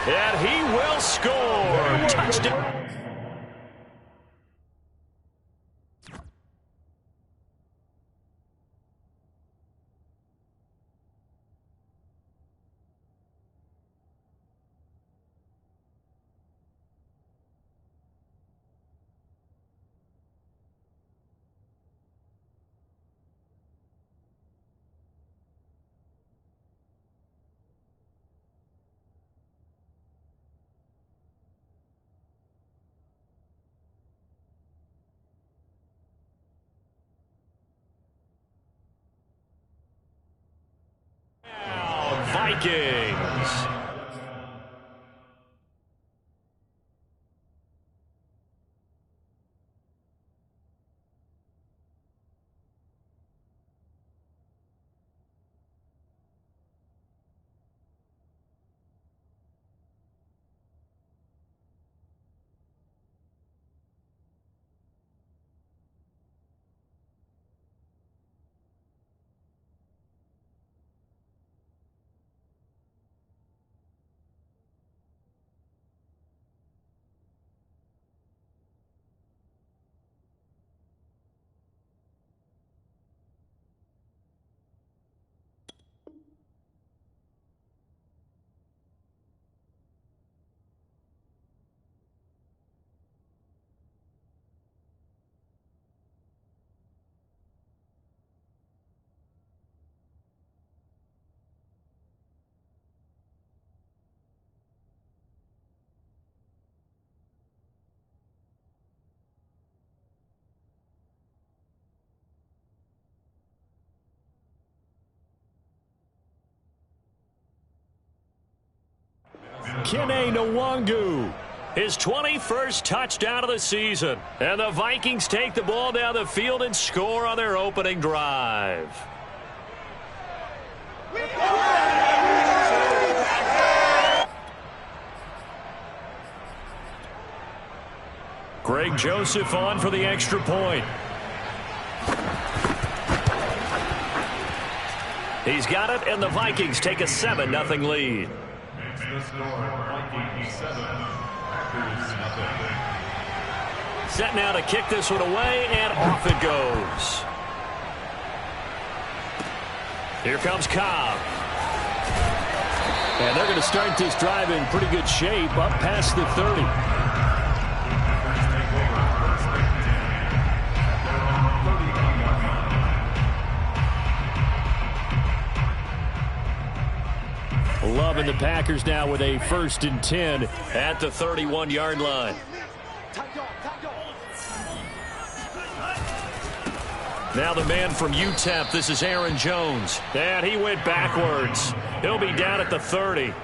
And he will score. Touchdown. Vikings. Kene Nwangu, his 21st touchdown of the season. And the Vikings take the ball down the field and score on their opening drive. Greg Joseph on for the extra point. He's got it, and the Vikings take a 7-0 lead. Set now to kick this one away, and off it goes. Here comes Cobb. And they're going to start this drive in pretty good shape, up past the 30. Loving the Packers now with a 1st and 10 at the 31-yard line. Now the man from UTEP, this is Aaron Jones. And he went backwards. He'll be down at the 30.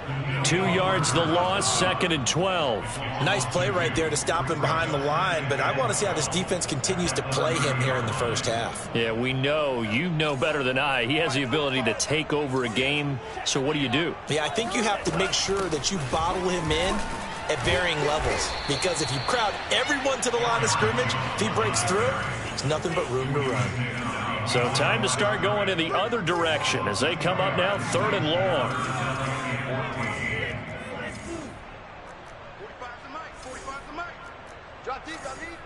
2 yards the loss, 2nd and 12. Nice play right there to stop him behind the line, but I want to see how this defense continues to play him here in the first half. Yeah, we know. You know better than I. He has the ability to take over a game, so what do you do? Yeah, I think you have to make sure that you bottle him in at varying levels, because if you crowd everyone to the line of scrimmage, if he breaks through, there's nothing but room to run. So time to start going in the other direction as they come up now 3rd and long. 45 to Mike, 45 to Mike. Drop deep, drop deep.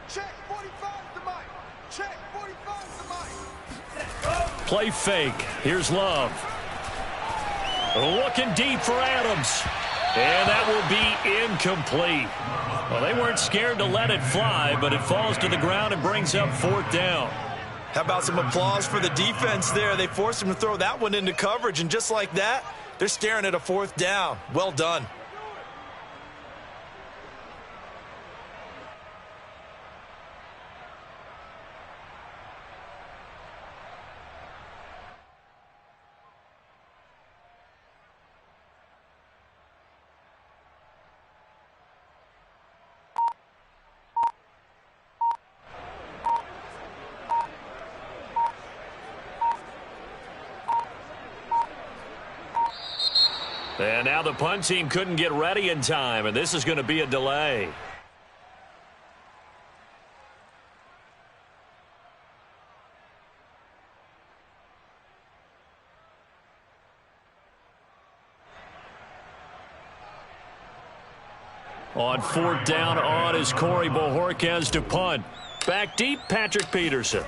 Check, 45 to Mike. Check, 45 to Mike. Play fake. Here's Love. Looking deep for Adams. And that will be incomplete. Well, they weren't scared to let it fly, but it falls to the ground and brings up 4th down. How about some applause for the defense there? They forced him to throw that one into coverage, and just like that, they're staring at a 4th down. Well done. And now the punt team couldn't get ready in time, and this is going to be a delay. On 4th down on is Corey Bojorquez to punt. Back deep, Patrick Peterson.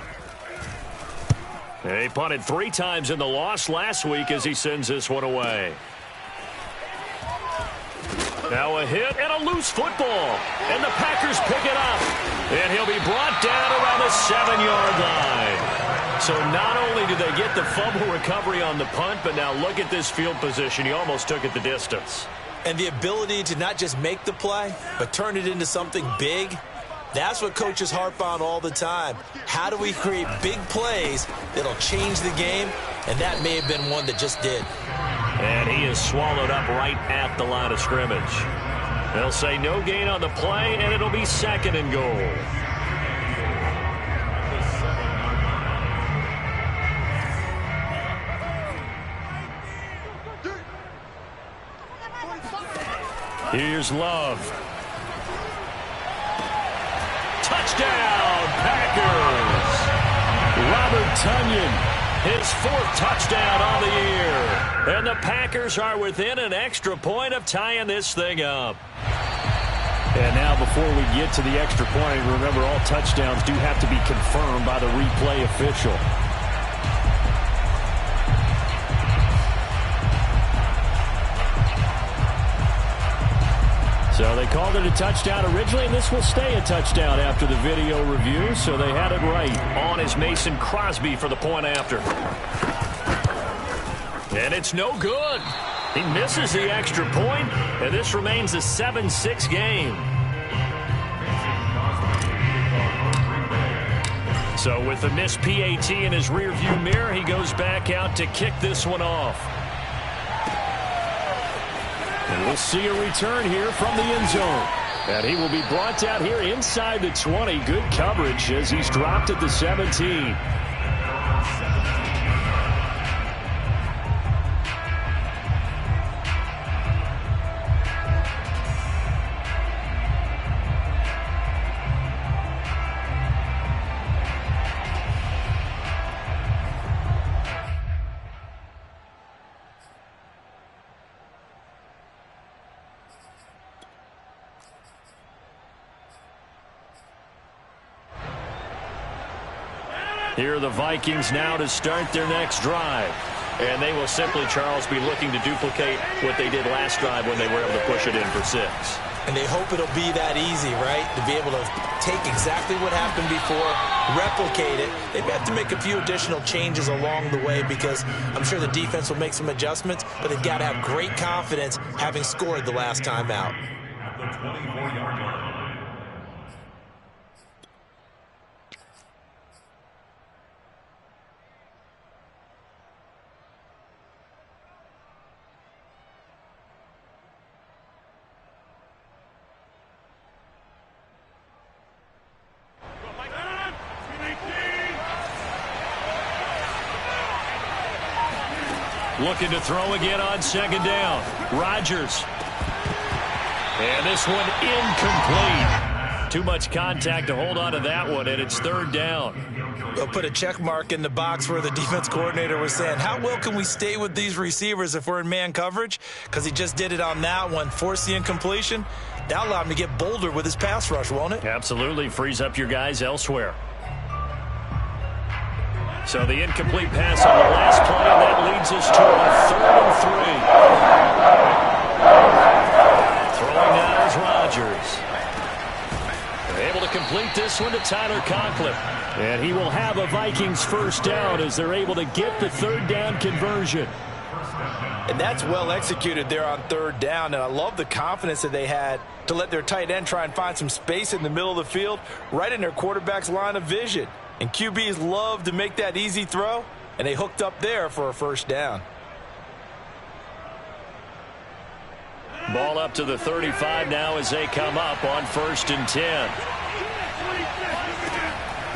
He punted 3 times in the loss last week as he sends this one away. Now a hit and a loose football. And the Packers pick it up. And he'll be brought down around the 7-yard line. So not only do they get the fumble recovery on the punt, but now look at this field position. He almost took it the distance. And the ability to not just make the play, but turn it into something big, that's what coaches harp on all the time. How do we create big plays that'll change the game? And that may have been one that just did. And he is swallowed up right at the line of scrimmage. They'll say no gain on the play, and it'll be 2nd and goal. Here's Love. Touchdown, Packers! Robert Tonyan, his 4th touchdown on the year. And the Packers are within an extra point of tying this thing up. And now before we get to the extra point, remember all touchdowns do have to be confirmed by the replay official. So they called it a touchdown originally, and this will stay a touchdown after the video review, so they had it right. On is Mason Crosby for the point after. And it's no good. He misses the extra point, and this remains a 7-6 game. So with the missed PAT in his rearview mirror, he goes back out to kick this one off. And we'll see a return here from the end zone. And he will be brought out here inside the 20. Good coverage as he's dropped at the 17. Here are the Vikings now to start their next drive. And they will simply, Charles, be looking to duplicate what they did last drive when they were able to push it in for 6. And they hope it'll be that easy, right? To be able to take exactly what happened before, replicate it. They have to make a few additional changes along the way because I'm sure the defense will make some adjustments, but they've got to have great confidence having scored the last time out. The 24-yard line. Looking to throw again on 2nd down. Rodgers. And this one incomplete. Too much contact to hold on to that one, and it's 3rd down. They'll put a check mark in the box where the defense coordinator was saying, how well can we stay with these receivers if we're in man coverage? Because he just did it on that one, forced the incompletion. That'll allow him to get bolder with his pass rush, won't it? Absolutely. Frees up your guys elsewhere. So the incomplete pass on the last play, and that leads us to a 3rd and 3. Throwing now is Rodgers. Able to complete this one to Tyler Conklin. And he will have a Vikings 1st down as they're able to get the 3rd down conversion. And that's well executed there on 3rd down. And I love the confidence that they had to let their tight end try and find some space in the middle of the field, right in their quarterback's line of vision. And QBs love to make that easy throw, and they hooked up there for a 1st down. Ball up to the 35 now as they come up on 1st and 10.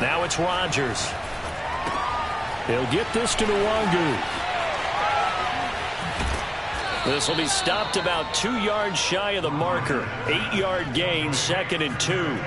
Now it's Rodgers. He'll get this to Nwangu. This will be stopped about 2 yards shy of the marker. 8-yard gain, 2nd and 2.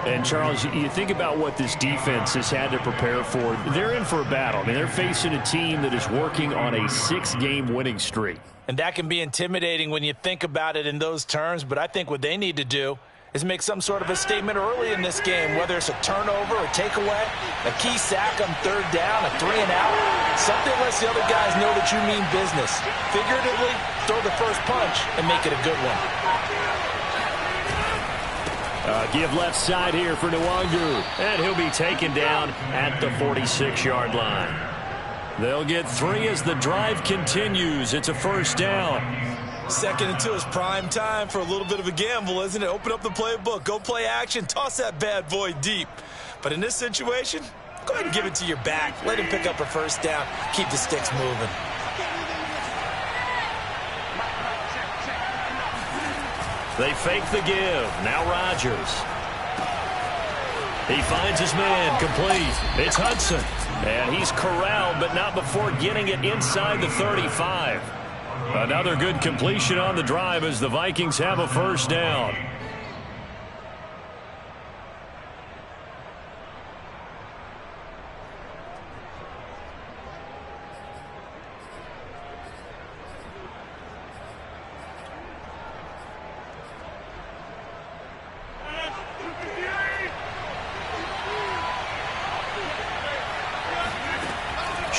And, Charles, you think about what this defense has had to prepare for. They're in for a battle. I mean, they're facing a team that is working on a 6-game winning streak. And that can be intimidating when you think about it in those terms, but I think what they need to do is make some sort of a statement early in this game, whether it's a turnover, a takeaway, a key sack on 3rd down, a 3-and-out. Something lets the other guys know that you mean business. Figuratively, throw the first punch and make it a good one. Give left side here for Nwangu. And he'll be taken down at the 46-yard line. They'll get 3 as the drive continues. It's a 1st down. 2nd and 2 is prime time for a little bit of a gamble, isn't it? Open up the playbook, go play action, toss that bad boy deep. But in this situation, go ahead and give it to your back. Let him pick up a 1st down. Keep the sticks moving. They fake the give. Now Rodgers. He finds his man, complete. It's Hudson. And he's corralled, but not before getting it inside the 35. Another good completion on the drive as the Vikings have a first down.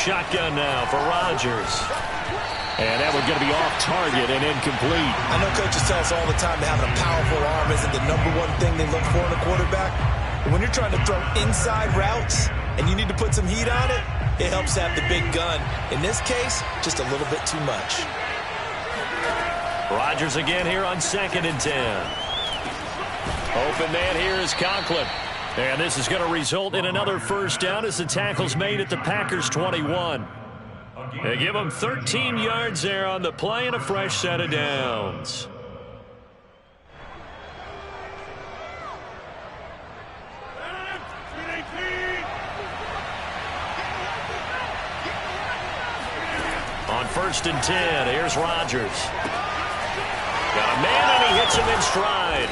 Shotgun now for Rodgers. And that one's going to be off target and incomplete. I know coaches tell us all the time that having a powerful arm isn't the #1 thing they look for in a quarterback. But when you're trying to throw inside routes and you need to put some heat on it, it helps to have the big gun. In this case, just a little bit too much. Rodgers again here on 2nd and 10. Open man here is Conklin. And this is going to result in another first down as the tackle's made at the Packers' 21. They give them 13 yards there on the play and a fresh set of downs. On 1st and 10, here's Rodgers. Got a man and he hits him in stride.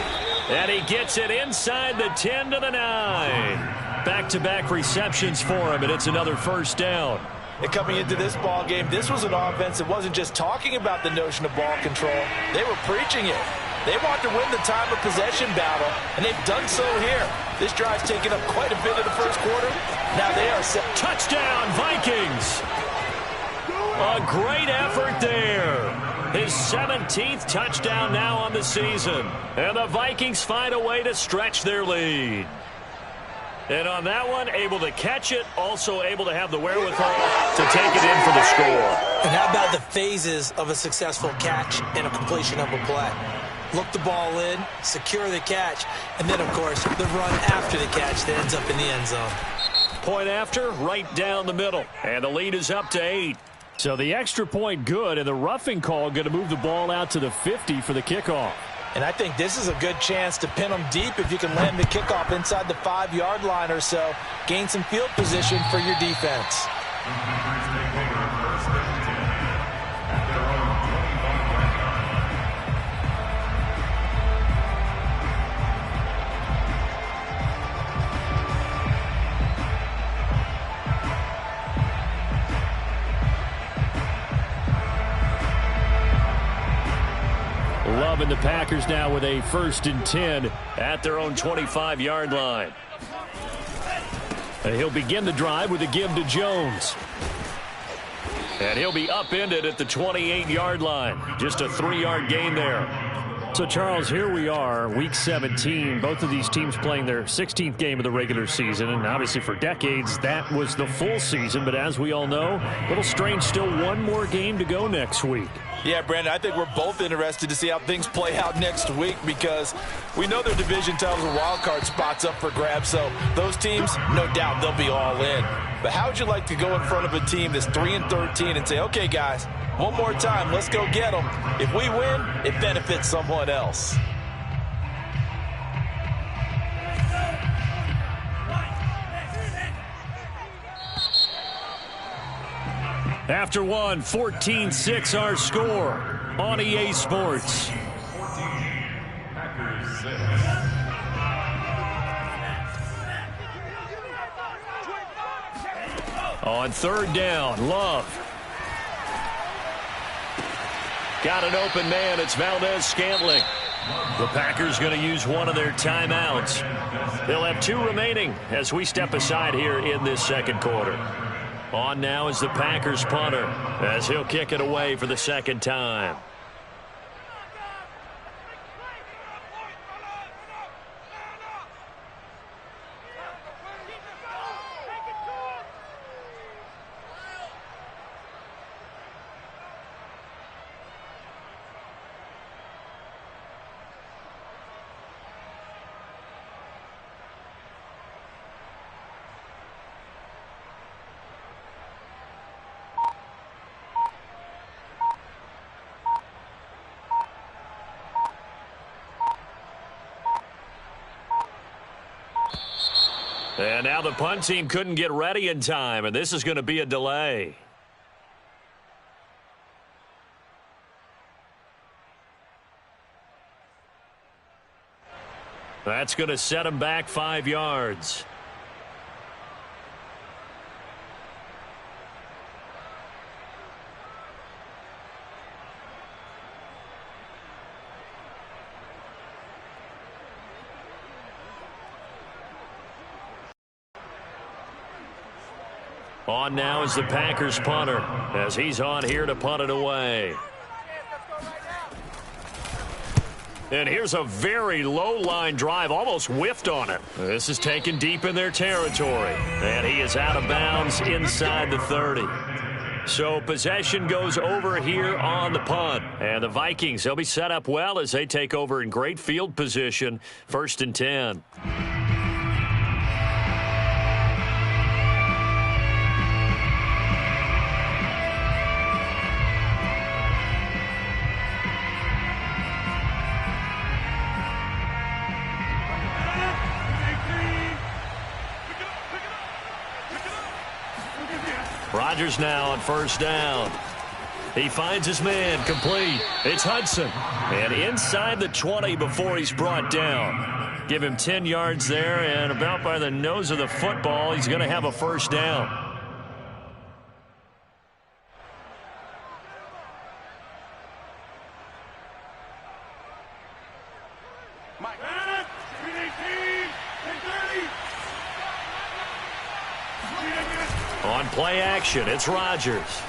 And he gets it inside the 10 to the 9. Back-to-back receptions for him, and it's another first down. And coming into this ball game, this was an offense that wasn't just talking about the notion of ball control. They were preaching it. They want to win the time of possession battle, and they've done so here. This drive's taken up quite a bit of the first quarter. Now they are set. Touchdown, Vikings! A great effort there. His 17th touchdown now on the season. And the Vikings find a way to stretch their lead. And on that one, able to catch it, also able to have the wherewithal to take it in for the score. And how about the phases of a successful catch and a completion of a play? Look the ball in, secure the catch, and then, of course, the run after the catch that ends up in the end zone. Point after, right down the middle. And the lead is up to 8. So the extra point good, and the roughing call going to move the ball out to the 50 for the kickoff. And I think this is a good chance to pin them deep if you can land the kickoff inside the 5-yard line or so. Gain some field position for your defense. 11, the Packers now with a 1st and 10 at their own 25-yard line. And he'll begin the drive with a give to Jones. And he'll be upended at the 28-yard line. Just a 3-yard gain there. So, Charles, here we are, Week 17. Both of these teams playing their 16th game of the regular season. And obviously for decades, that was the full season. But as we all know, a little strange, still one more game to go next week. Yeah, Brandon, I think we're both interested to see how things play out next week because we know their division tells a wild card spots up for grabs. So those teams, no doubt, they'll be all in. But how would you like to go in front of a team that's 3-13 and say, okay, guys, one more time, let's go get them. If we win, it benefits someone else. After one, 14-6 our score on EA Sports. On 3rd down, Love. Got an open man. It's Valdez-Scantling. The Packers going to use one of their timeouts. They'll have 2 remaining as we step aside here in this 2nd quarter. On now is the Packers punter as he'll kick it away for the 2nd time. And now the punt team couldn't get ready in time, and this is going to be a delay. That's going to set him back 5 yards. On now is the Packers punter as he's on here to punt it away. And here's a very low-line drive, almost whiffed on it. This is taken deep in their territory. And he is out of bounds inside the 30. So possession goes over here on the punt. And the Vikings, they'll be set up well as they take over in great field position. 1st and 10. Rodgers now on 1st down. He finds his man, complete. It's Hudson. And inside the 20 before he's brought down. Give him 10 yards there, and about by the nose of the football, he's going to have a 1st down. On play action, it's Rodgers.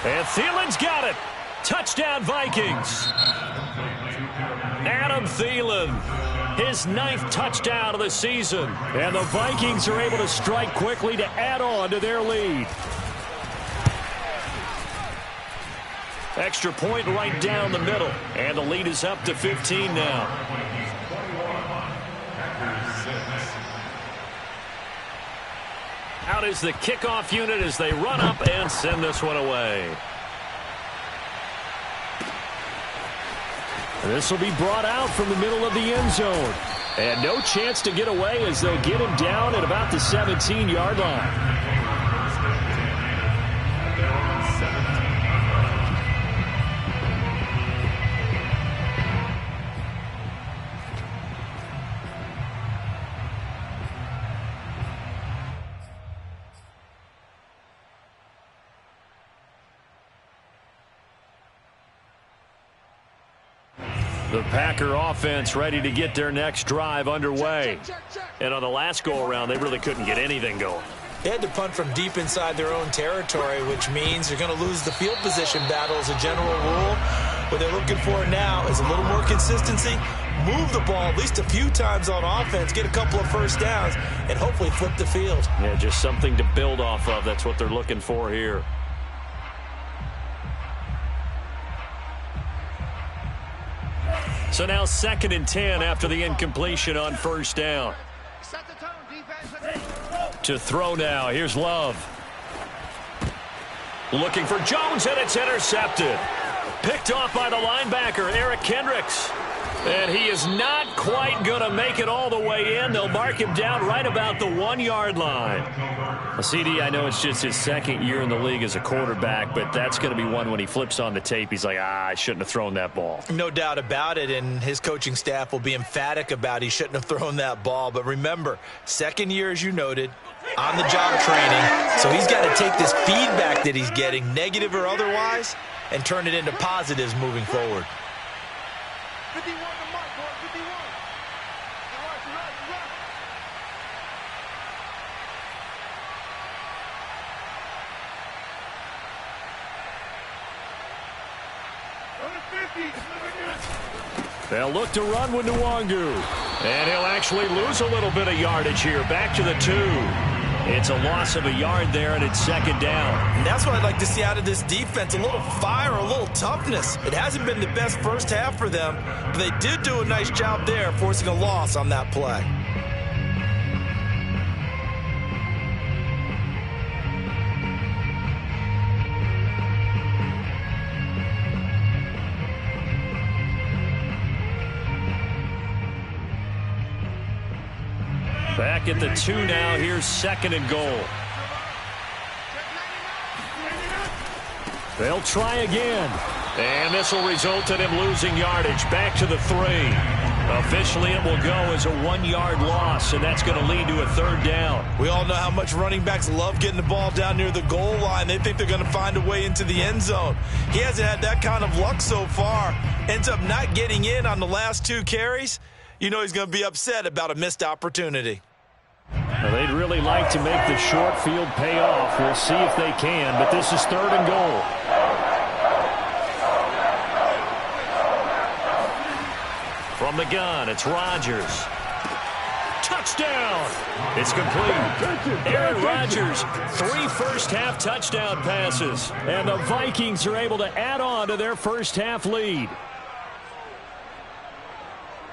And Thielen's got it. Touchdown, Vikings. Adam Thielen, his 9th touchdown of the season. And the Vikings are able to strike quickly to add on to their lead. Extra point right down the middle. And the lead is up to 15 now. Out is the kickoff unit as they run up and send this one away. This will be brought out from the middle of the end zone. And no chance to get away as they'll get him down at about the 17-yard line. The Packer offense ready to get their next drive underway. And on the last go-around, they really couldn't get anything going. They had to punt from deep inside their own territory, which means they're going to lose the field position battle as a general rule. What they're looking for now is a little more consistency, move the ball at least a few times on offense, get a couple of 1st downs, and hopefully flip the field. Yeah, just something to build off of. That's what they're looking for here. So now 2nd and 10 after the incompletion on 1st down. To throw now. Here's Love. Looking for Jones, and it's intercepted. Picked off by the linebacker, Eric Kendricks. And he is not quite going to make it all the way in. They'll mark him down right about the 1-yard line. Well, CD, I know it's just his 2nd year in the league as a quarterback, but that's going to be one when he flips on the tape. He's like, I shouldn't have thrown that ball. No doubt about it, and his coaching staff will be emphatic about he shouldn't have thrown that ball. But remember, 2nd year, as you noted, on-the-job training. So he's got to take this feedback that he's getting, negative or otherwise, and turn it into positives moving forward. 51 to Mike, boy, 51. You're right. They'll look to run with Nwangu. And he'll actually lose a little bit of yardage here. Back to the 2. It's a loss of a yard there, and it's 2nd down. And that's what I'd like to see out of this defense, a little fire, a little toughness. It hasn't been the best first half for them, but they did do a nice job there, forcing a loss on that play. Back at the 2 now. Here's 2nd and goal. They'll try again. And this will result in him losing yardage. Back to the 3. Officially, it will go as a 1-yard loss, and that's going to lead to a 3rd down. We all know how much running backs love getting the ball down near the goal line. They think they're going to find a way into the end zone. He hasn't had that kind of luck so far. Ends up not getting in on the last 2 carries. You know he's going to be upset about a missed opportunity. Well, they'd really like to make the short field pay off. We'll see if they can, but this is 3rd and goal. From the gun, it's Rodgers. Touchdown! It's complete. Aaron Rodgers, 3 first-half touchdown passes. And the Vikings are able to add on to their first-half lead.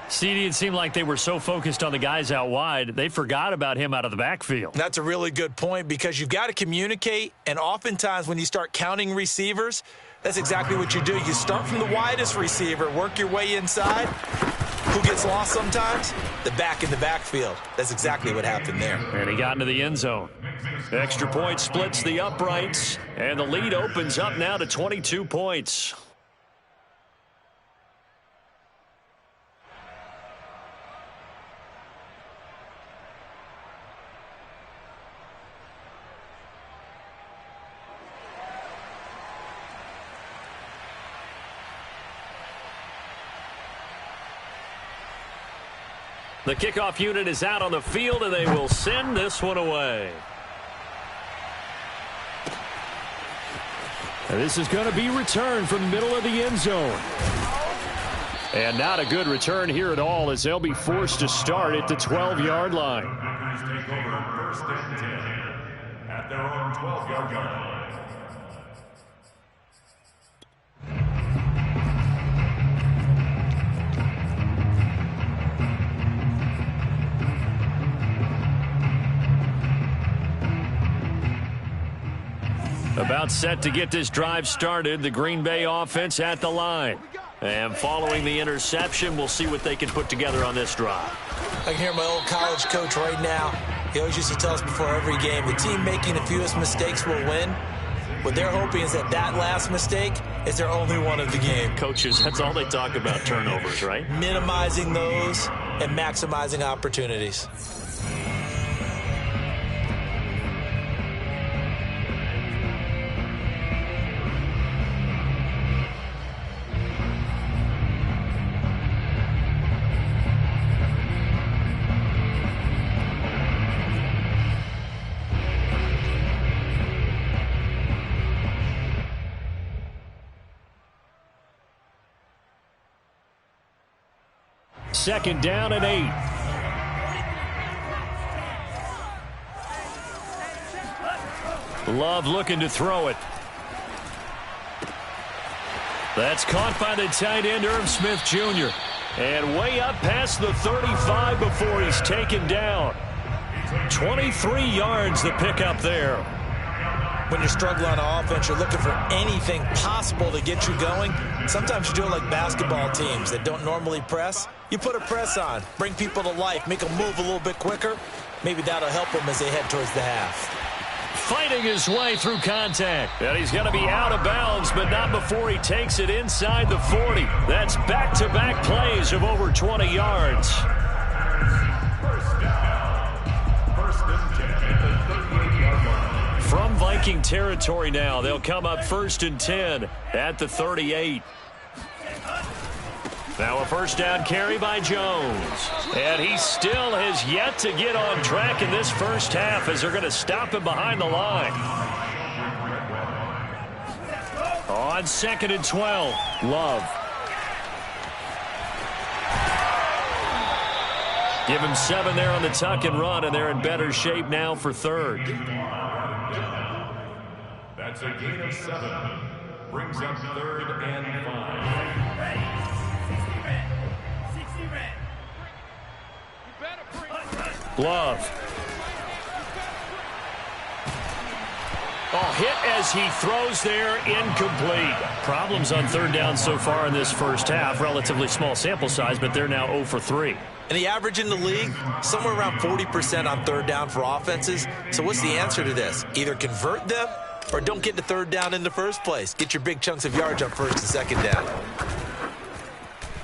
CD, it seemed like they were so focused on the guys out wide, they forgot about him out of the backfield. That's a really good point because you've got to communicate, and oftentimes when you start counting receivers, that's exactly what you do. You start from the widest receiver, work your way inside. Who gets lost sometimes? The back in the backfield. That's exactly what happened there. And he got into the end zone. Extra point splits the uprights, and the lead opens up now to 22 points. The kickoff unit is out on the field, and they will send this one away. And this is going to be returned from the middle of the end zone. And not a good return here at all, as they'll be forced to start at the 12-yard line. Packers take over 1st and 10 at their own 12-yard line. About set to get this drive started, the Green Bay offense at the line. And following the interception, we'll see what they can put together on this drive. I can hear my old college coach right now. He always used to tell us before every game, the team making the fewest mistakes will win. What they're hoping is that that last mistake is their only one of the game. Coaches, that's all they talk about, turnovers, right? Minimizing those and maximizing opportunities. Second down and 8. Love looking to throw it. That's caught by the tight end, Irv Smith Jr. And way up past the 35 before he's taken down. 23 yards the pickup there. When you're struggling on offense, you're looking for anything possible to get you going. Sometimes you do it like basketball teams that don't normally press. You put a press on, bring people to life, make them move a little bit quicker. Maybe that'll help them as they head towards the half. Fighting his way through contact. And he's going to be out of bounds, but not before he takes it inside the 40. That's back-to-back plays of over 20 yards. From Viking territory now, they'll come up 1st and 10 at the 38. Now a first down carry by Jones. And he still has yet to get on track in this first half as they're going to stop him behind the line. On 2nd and 12, Love. Give him 7 there on the tuck and run, and they're in better shape now for 3rd. That's a gain of 7. Brings up 3rd and 5. Love. Oh, hit as he throws there, incomplete. Problems on third down so far in this first half. Relatively small sample size, but they're now 0 for 3. And the average in the league, somewhere around 40% on third down for offenses. So what's the answer to this? Either convert them or don't get to third down in the first place. Get your big chunks of yards on first and second down.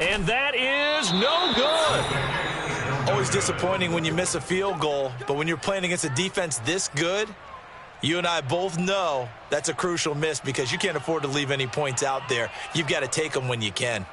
And that is no good. Always disappointing when you miss a field goal, but when you're playing against a defense this good, you and I both know that's a crucial miss because you can't afford to leave any points out there. You've got to take them when you can.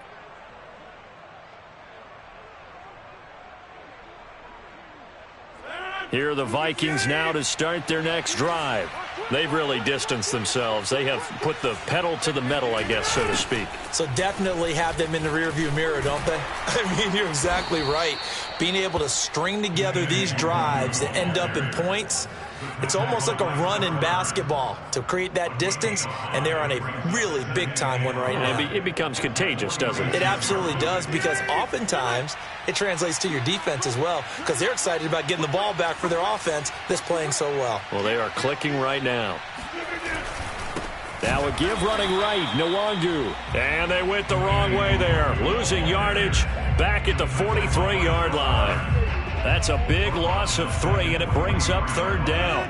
Here are the Vikings now to start their next drive. They've really distanced themselves. They have put the pedal to the metal, I guess, so to speak. So definitely have them in the rearview mirror, don't they? I mean, you're exactly right. Being able to string together these drives that end up in points, it's almost like a run in basketball to create that distance, and they're on a really big-time one right now. It becomes contagious, doesn't it? It absolutely does, because oftentimes it translates to your defense as well, because they're excited about getting the ball back for their offense that's playing so well. Well, they are clicking right now. Now a give running right, Nwangu. And they went the wrong way there, losing yardage back at the 43-yard line. That's a big loss of 3, and it brings up third down.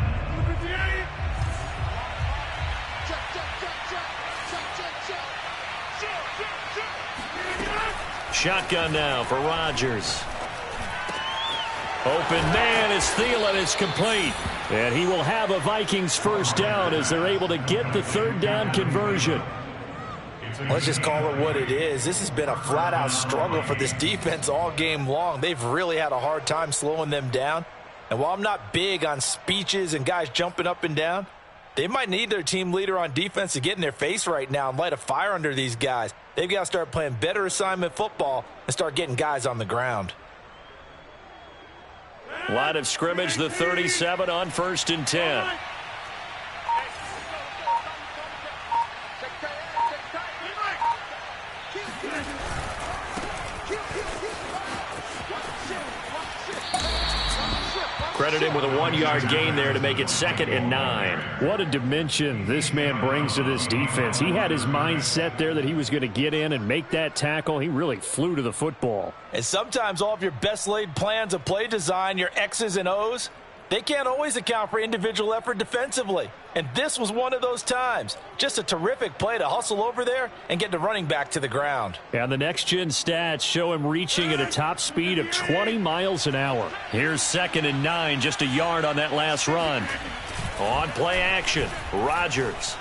Shotgun now for Rodgers. Open man is Thielen. It's complete. And he will have a Vikings first down as they're able to get the third down conversion. Let's just call it what it is. This has been a flat-out struggle for this defense all game long. They've really had a hard time slowing them down. And while I'm not big on speeches and guys jumping up and down, they might need their team leader on defense to get in their face right now and light a fire under these guys. They've got to start playing better assignment football and start getting guys on the ground. Line of scrimmage, the 37 on 1st and 10. Credit him with a 1-yard gain there to make it 2nd and 9. What a dimension this man brings to this defense. He had his mind set there that he was going to get in and make that tackle. He really flew to the football. And sometimes all of your best laid plans of play design, your X's and O's, they can't always account for individual effort defensively. And this was one of those times. Just a terrific play to hustle over there and get the running back to the ground. And the next-gen stats show him reaching at a top speed of 20 miles an hour. Here's 2nd and 9, just a yard on that last run. On play action, Rodgers.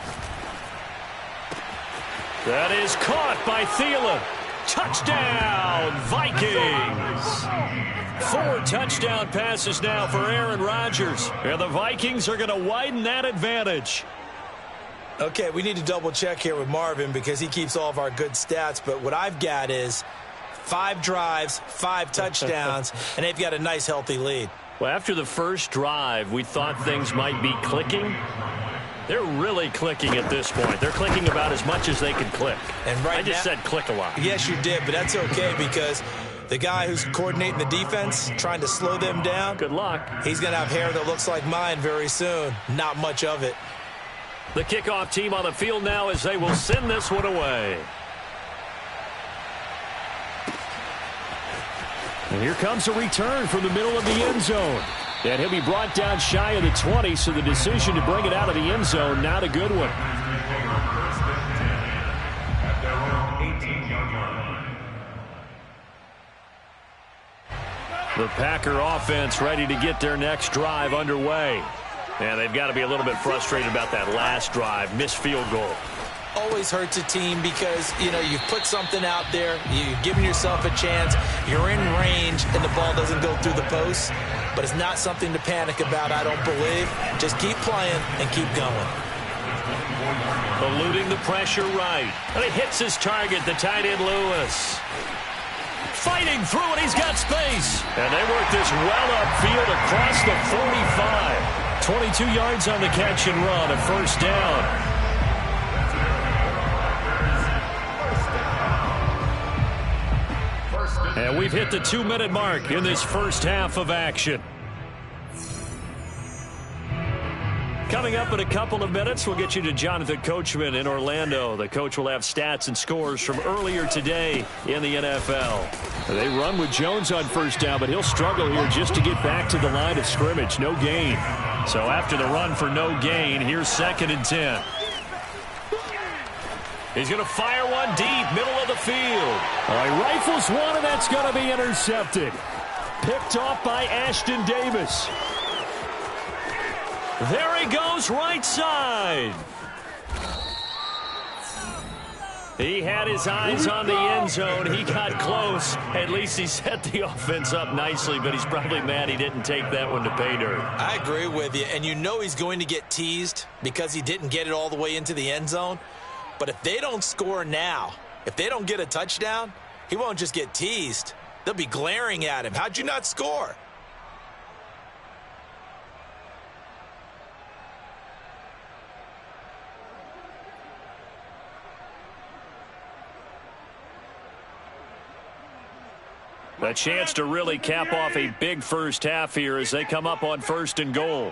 That is caught by Thielen. Touchdown, Vikings. 4 touchdown passes now for Aaron Rodgers. And the Vikings are going to widen that advantage. Okay, we need to double check here with Marvin because he keeps all of our good stats. But what I've got is 5 drives, 5 touchdowns, and they've got a nice, healthy lead. Well, after the first drive, we thought things might be clicking. They're really clicking at this point. They're clicking about as much as they can click. And right I just said click a lot. Yes, you did, but that's okay because the guy who's coordinating the defense, trying to slow them down, good luck. He's going to have hair that looks like mine very soon. Not much of it. The kickoff team on the field now as they will send this one away. And here comes a return from the middle of the end zone. And he'll be brought down shy of the 20, so the decision to bring it out of the end zone, not a good one. The Packer offense ready to get their next drive underway. And they've got to be a little bit frustrated about that last drive, missed field goal. Always hurts a team because, you know, you've put something out there, you've given yourself a chance, you're in range, and the ball doesn't go through the post. But it's not something to panic about, I don't believe. Just keep playing and keep going. Eluding the pressure right. And he hits his target, the tight end Lewis. Fighting through it, he's got space. And they work this well upfield across the 45. 22 yards on the catch and run, a first down. And we've hit the 2-minute mark in this first half of action. Coming up in a couple of minutes, we'll get you to Jonathan Coachman in Orlando. The coach will have stats and scores from earlier today in the NFL. They run with Jones on first down, but he'll struggle here just to get back to the line of scrimmage. No gain. So after the run for no gain, here's 2nd and 10. He's going to fire one deep, middle of the field. All right, rifles one, and that's going to be intercepted. Picked off by Ashton Davis. There he goes, right side. He had his eyes on the end zone. He got close. At least he set the offense up nicely, but he's probably mad he didn't take that one to pay dirt. I agree with you, and you know he's going to get teased because he didn't get it all the way into the end zone. But if they don't score now, if they don't get a touchdown, he won't just get teased. They'll be glaring at him. How'd you not score? A chance to really cap off a big first half here as they come up on 1st and goal.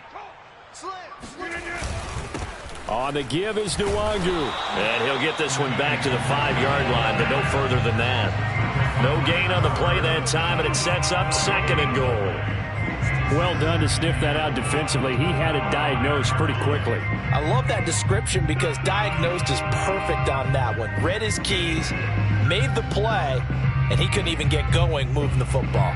On the give is Nwangu. And he'll get this one back to the 5-yard line, but no further than that. No gain on the play that time, and it sets up 2nd and goal. Well done to sniff that out defensively. He had it diagnosed pretty quickly. I love that description because diagnosed is perfect on that one. Read his keys, made the play, and he couldn't even get going moving the football.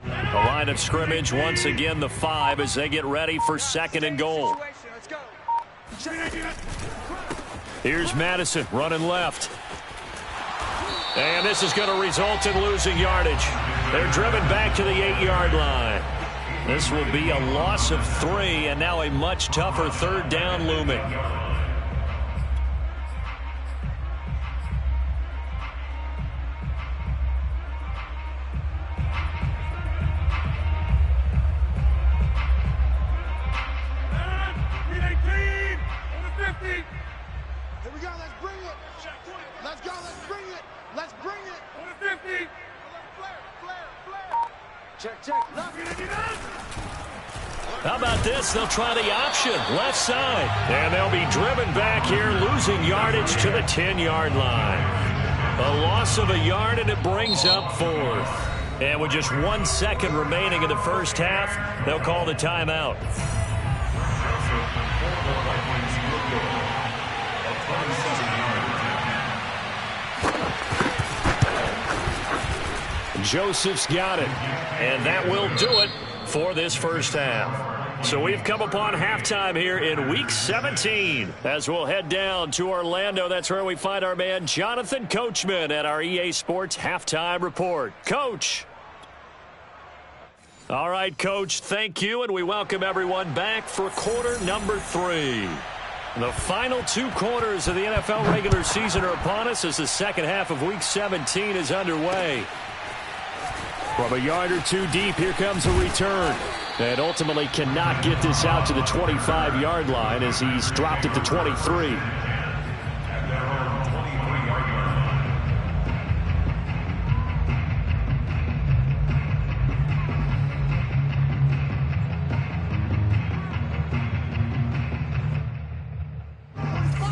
The line of scrimmage, once again the 5 as they get ready for 2nd and goal. Here's Madison running left. And this is going to result in losing yardage. They're driven back to the 8-yard line. This will be a loss of 3, and now a much tougher 3rd down looming. Here we go, let's bring it. Let's go, let's bring it. Let's bring it. On the 50. Flare. Check. How about this? They'll try the option, left side. And they'll be driven back here, losing yardage to the 10-yard line. A loss of a yard, and it brings up 4th. And with just 1 second remaining in the first half, they'll call the timeout. Joseph's got it. And that will do it for this first half. So we've come upon halftime here in Week 17. As we'll head down to Orlando, that's where we find our man Jonathan Coachman at our EA Sports Halftime Report. Coach. All right, Coach, thank you, and we welcome everyone back for quarter number 3. The final 2 quarters of the NFL regular season are upon us as the second half of Week 17 is underway. From a yard or 2 deep, here comes a return. And ultimately cannot get this out to the 25-yard line as he's dropped it to 23.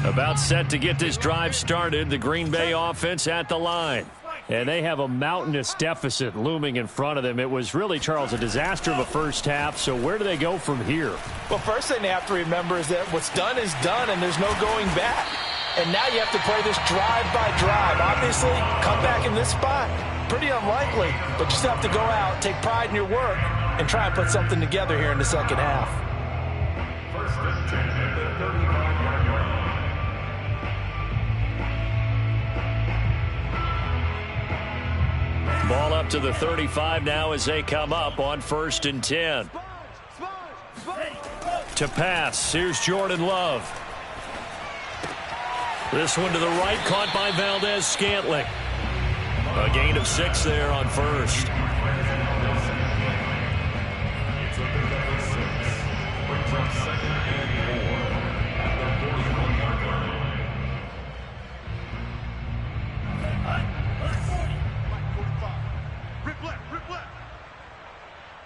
About set to get this drive started, the Green Bay offense at the line. And they have a mountainous deficit looming in front of them. It was really, Charles, a disaster of a first half. So where do they go from here? Well, first thing they have to remember is that what's done is done, and there's no going back. And now you have to play this drive by drive. Obviously, come back in this spot. Pretty unlikely, but you still have to go out, take pride in your work, and try and put something together here in the second half. First and 10 at the 35-yard line. Ball up to the 35 now as they come up on 1st and 10. To pass, here's Jordan Love. This one to the right, caught by Valdez-Scantling. A gain of 6 there on 1st. It's a big number 6. Brings up 2nd and 4 at the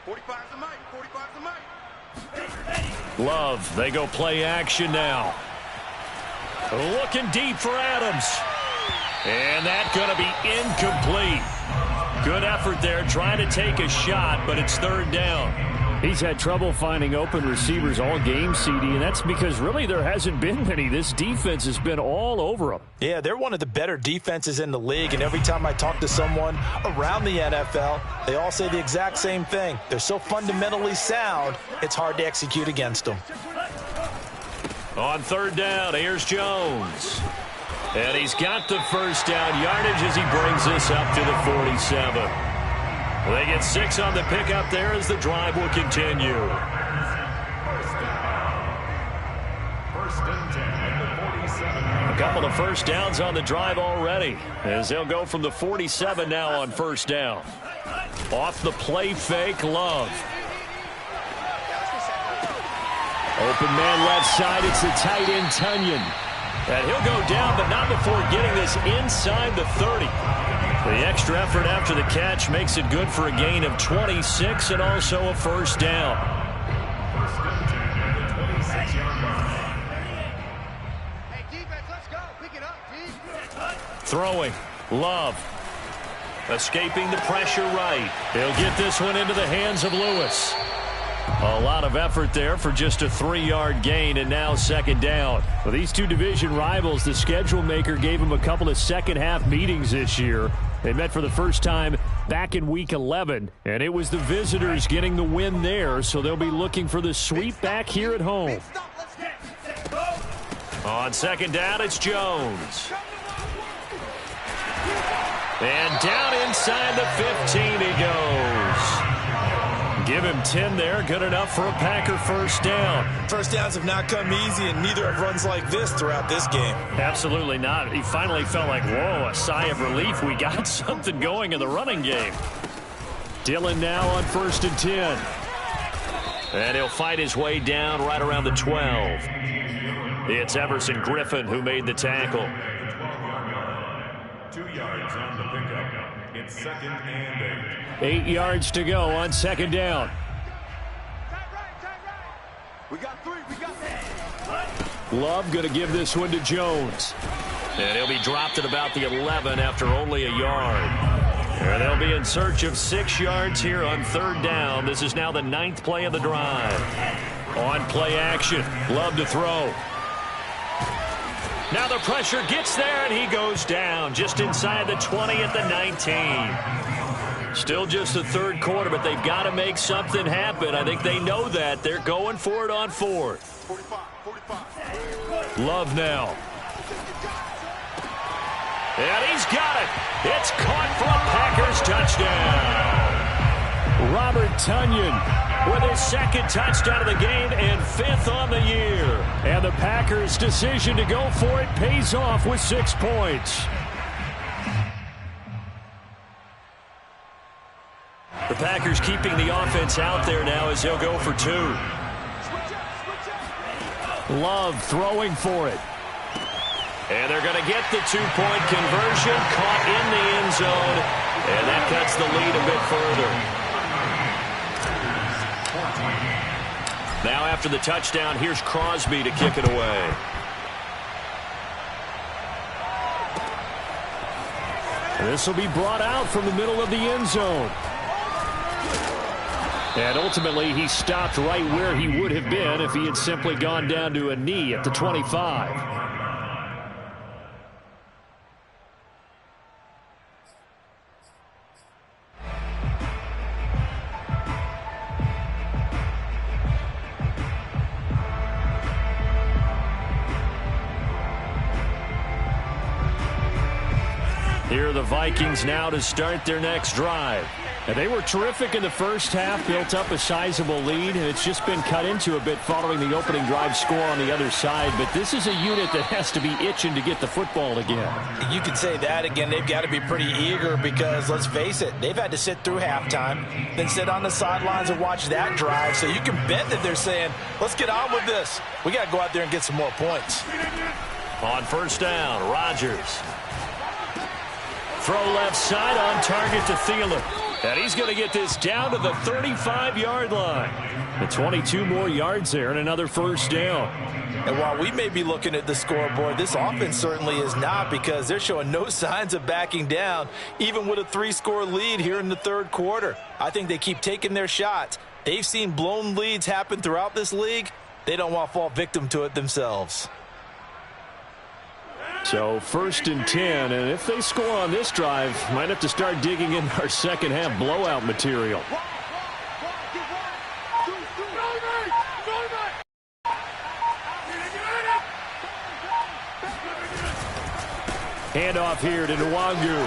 45's the mic. 45's the mic. Love, they go play action now. Looking deep for Adams. And that's going to be incomplete. Good effort there trying to take a shot, but it's third down. He's had trouble finding open receivers all game, CD, and that's because really there hasn't been many. This defense has been all over them. Yeah, they're one of the better defenses in the league, and every time I talk to someone around the NFL, they all say the exact same thing. They're so fundamentally sound, it's hard to execute against them. On third down, here's Jones. And he's got the first down yardage as he brings this up to the 47. They get 6 on the pickup there as the drive will continue. First and 10 at the 47. A couple of first downs on the drive already as they'll go from the 47 now on first down. Off the play fake, Love. Open man left side, it's the tight end Tunyon. And he'll go down, but not before getting this inside the 30. The extra effort after the catch makes it good for a gain of 26 and also a first down. First and 10 at the 26-yard line. Hey, defense, let's go. Pick it up, D. Throwing, Love. Escaping the pressure right. He'll get this one into the hands of Lewis. A lot of effort there for just a 3-yard gain, and now second down. For these two division rivals, the schedule maker gave them a couple of second-half meetings this year. They met for the first time back in Week 11, and it was the visitors getting the win there, so they'll be looking for the sweep back here at home. On second down, it's Jones. And down inside the 15 he goes. Give him 10 there. Good enough for a Packer first down. First downs have not come easy, and neither have runs like this throughout this game. Absolutely not. He finally felt like, whoa, a sigh of relief. We got something going in the running game. Dillon now on first and 10. And he'll fight his way down right around the 12. It's Everson Griffin who made the tackle. 2 yards on the pickup. It's second and 8. 8 yards to go on second down. Tight right. We got 3. We got 3. Love going to give this one to Jones. And he'll be dropped at about the 11 after only a yard. And they'll be in search of 6 yards here on third down. This is now the 9th play of the drive. On play action, Love to throw. Now the pressure gets there, and he goes down just inside the 20 at the 19. Still just the third quarter, but they've got to make something happen. I think they know that. They're going for it on fourth. 45. Love now. And he's got it. It's caught for a Packers touchdown. Robert Tunyon with his second touchdown of the game and 5th on the year. And the Packers' decision to go for it pays off with 6 points. The Packers keeping the offense out there now as they'll go for 2. Love throwing for it. And they're going to get the 2-point conversion, caught in the end zone, and that cuts the lead a bit further. Now after the touchdown, here's Crosby to kick it away. This will be brought out from the middle of the end zone. And ultimately, he stopped right where he would have been if he had simply gone down to a knee at the 25. Here are the Vikings now to start their next drive. And they were terrific in the first half, built up a sizable lead, and it's just been cut into a bit following the opening drive score on the other side. But this is a unit that has to be itching to get the football again. You could say that again. They've got to be pretty eager because, let's face it, they've had to sit through halftime, then sit on the sidelines and watch that drive. So you can bet that they're saying, let's get on with this. We got to go out there and get some more points. On first down, Rodgers. Throw left side on target to Thielen. And he's going to get this down to the 35-yard line. The 22 more yards there and another first down. And while we may be looking at the scoreboard, this offense certainly is not, because they're showing no signs of backing down, even with a 3-score lead here in the third quarter. I think they keep taking their shots. They've seen blown leads happen throughout this league. They don't want to fall victim to it themselves. So 1st and 10, and if they score on this drive, might have to start digging in our second half blowout material. Handoff here to Nwangu.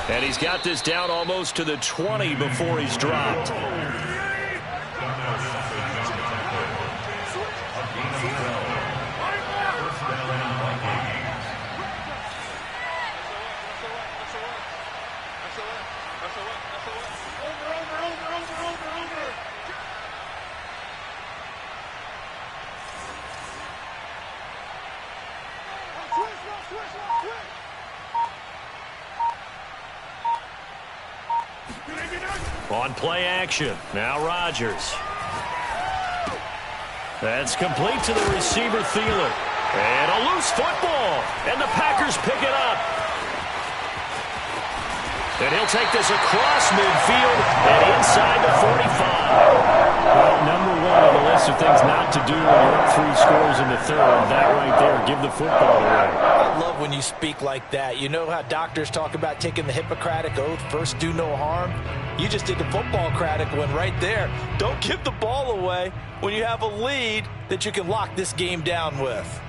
And he's got this down almost to the 20 before he's dropped. On play action, now Rodgers. That's complete to the receiver, Thielen. And a loose football, and the Packers pick it up. And he'll take this across midfield and inside the 45. Well, number one on the list of things not to do when you're up 3 scores in the third. That right there, give the football away. I love when you speak like that. You know how doctors talk about taking the Hippocratic Oath, first do no harm? You just did the football-cratic one right there. Don't give the ball away when you have a lead that you can lock this game down with.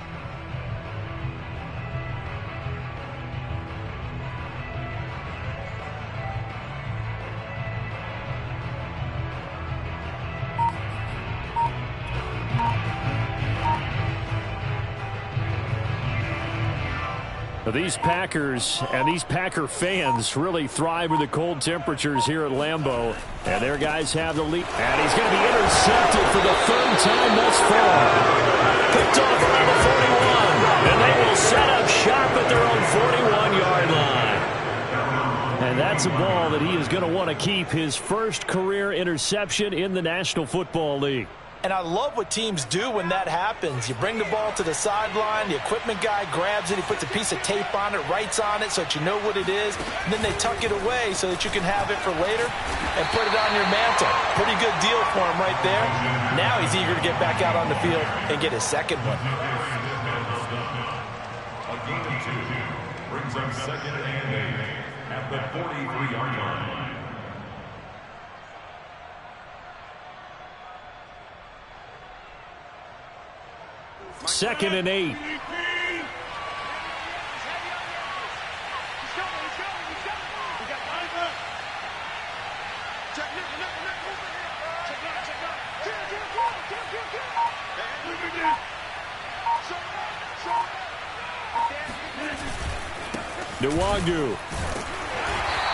These Packers and these Packer fans really thrive in the cold temperatures here at Lambeau. And their guys have the lead. And he's going to be intercepted for the 3rd time thus far. Picked off around the 41. And they will set up shop at their own 41-yard line. And that's a ball that he is going to want to keep, his first career interception in the National Football League. And I love what teams do when that happens. You bring the ball to the sideline, the equipment guy grabs it, he puts a piece of tape on it, writes on it so that you know what it is, and then they tuck it away so that you can have it for later and put it on your mantle. Pretty good deal for him right there. Now he's eager to get back out on the field and get his second one. A gain of 2 brings up 2nd and 8 at the 43-yard line. 2nd and 8. Nwangu.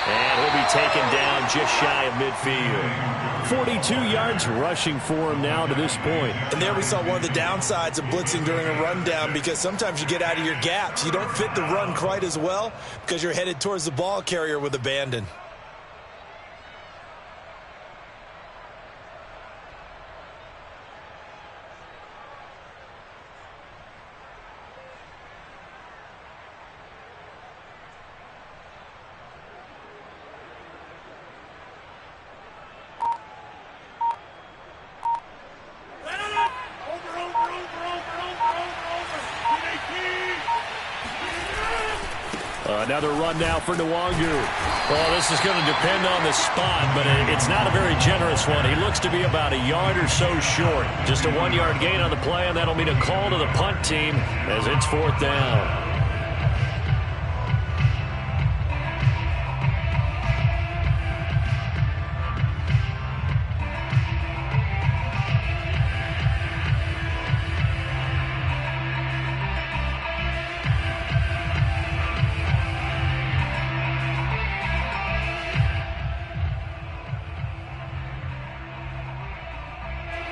And he'll be taken down just shy of midfield. 42 yards rushing for him now to this point. And there we saw one of the downsides of blitzing during a rundown, because sometimes you get out of your gaps. You don't fit the run quite as well because you're headed towards the ball carrier with abandon. Another run now for Nwangu. Well, this is going to depend on the spot, but it's not a very generous one. He looks to be about a yard or so short. Just a 1-yard gain on the play, and that'll mean a call to the punt team as it's 4th down.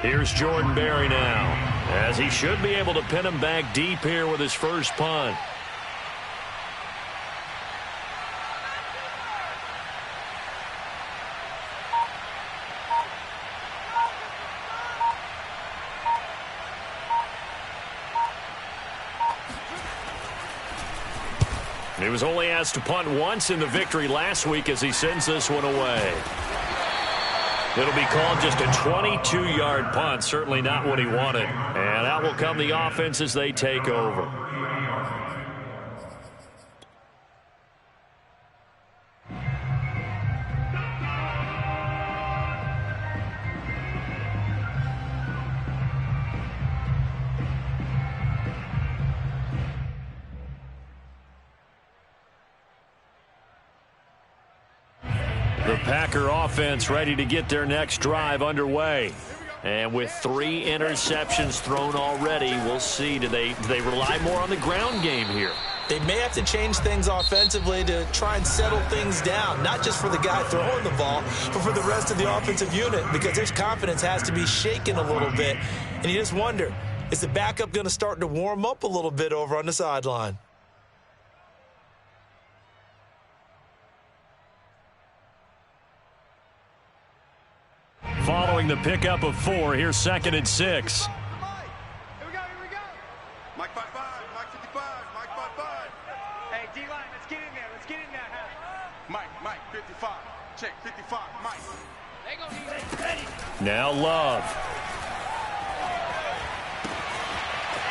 Here's Jordan Berry now, as he should be able to pin him back deep here with his first punt. He was only asked to punt once in the victory last week as he sends this one away. It'll be called just a 22-yard punt. Certainly not what he wanted. And out will come the offense as they take over. The Packer offense ready to get their next drive underway. And with 3 interceptions thrown already, we'll see. Do they rely more on the ground game here? They may have to change things offensively to try and settle things down, not just for the guy throwing the ball, but for the rest of the offensive unit, because his confidence has to be shaken a little bit. And you just wonder, is the backup going to start to warm up a little bit over on the sideline? Following the pickup of 4, here's 2nd and 6. Here we go. Mike 5-5, Mike 55, Mike 5-5. Hey, D-line, let's get in there. Mike 55, check 55, Mike. They gonna need it. Ready. Now Love.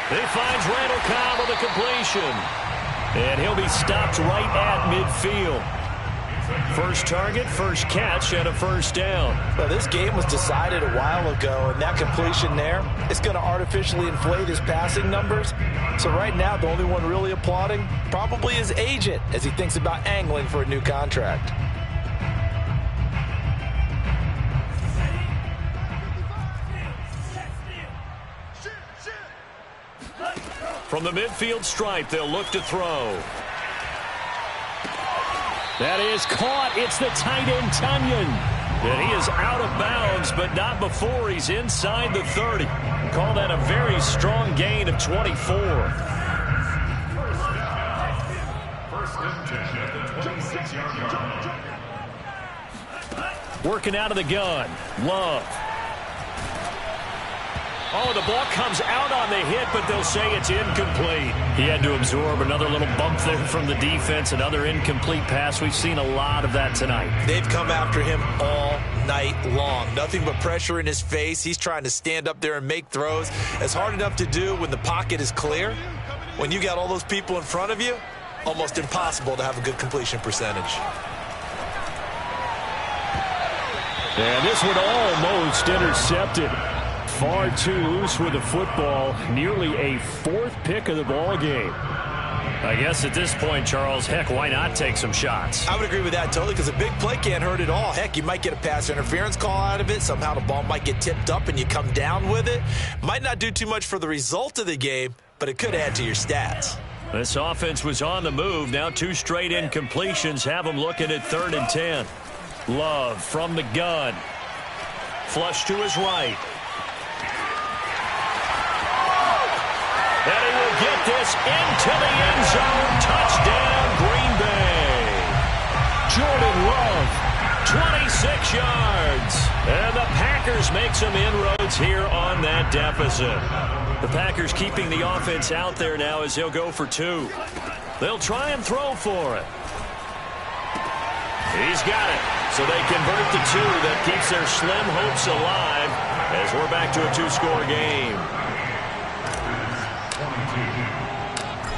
He finds Randall Cobb with a completion. And he'll be stopped right at midfield. First target, first catch, and a first down. Well, this game was decided a while ago, and that completion there is going to artificially inflate his passing numbers. So right now, the only one really applauding probably his agent as he thinks about angling for a new contract. From the midfield stripe, they'll look to throw. That is caught. It's the tight end, Tunyon. And he is out of bounds, but not before he's inside the 30. Call that a very strong gain of 24. First and 10 at the 26-yard line. Working out of the gun. Love. Oh, the ball comes out on the hit, but they'll say it's incomplete. He had to absorb another little bump there from the defense, another incomplete pass. We've seen a lot of that tonight. They've come after him all night long. Nothing but pressure in his face. He's trying to stand up there and make throws. It's hard enough to do when the pocket is clear. When you got all those people in front of you, almost impossible to have a good completion percentage. And this one almost intercepted. Far too loose with the football. Nearly a 4th pick of the ball game. I guess at this point, Charles, heck, why not take some shots? I would agree with that totally, because a big play can't hurt at all. Heck, you might get a pass interference call out of it. Somehow the ball might get tipped up and you come down with it. Might not do too much for the result of the game, but it could add to your stats. This offense was on the move. Now 2 straight incompletions have them looking at 3rd and 10. Love from the gun. Flush to his right. And he will get this into the end zone. Touchdown, Green Bay. Jordan Love, 26 yards. And the Packers make some inroads here on that deficit. The Packers keeping the offense out there now as he'll go for 2. They'll try and throw for it. He's got it. So they convert the 2 that keeps their slim hopes alive as we're back to a 2-score game.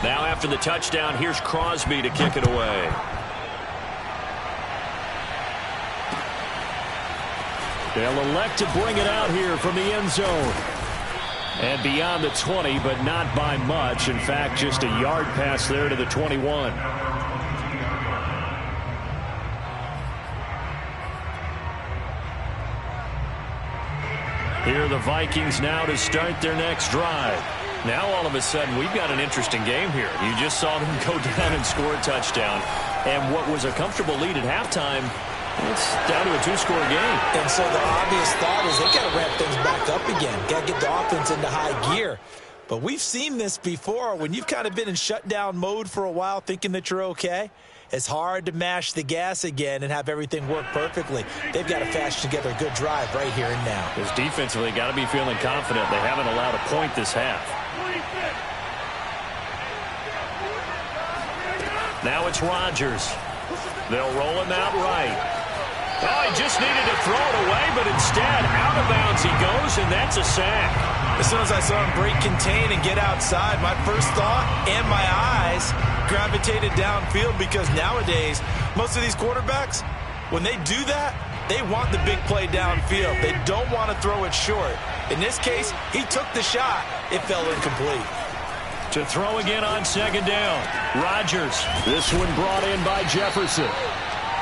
Now after the touchdown, here's Crosby to kick it away. They'll elect to bring it out here from the end zone. And beyond the 20, but not by much. In fact, just a yard pass there to the 21. Here are the Vikings now to start their next drive. Now all of a sudden we've got an interesting game here. You just saw them go down and score a touchdown. And what was a comfortable lead at halftime, it's down to a 2-score game. And so the obvious thought is they got to ramp things back up again. Got to get the offense into high gear. But we've seen this before when you've kind of been in shutdown mode for a while thinking that you're okay. It's hard to mash the gas again and have everything work perfectly. They've got to fashion together a good drive right here and now. Because defensively, got to be feeling confident. They haven't allowed a point this half. Now it's Rodgers. They'll roll him out right. Oh, he just needed to throw it away, but instead, out of bounds he goes, and that's a sack. As soon as I saw him break contain and get outside, my first thought and my eyes gravitated downfield, because nowadays, most of these quarterbacks, when they do that, they want the big play downfield. They don't want to throw it short. In this case, he took the shot. It fell incomplete. To throw again on second down. Rodgers. This one brought in by Jefferson.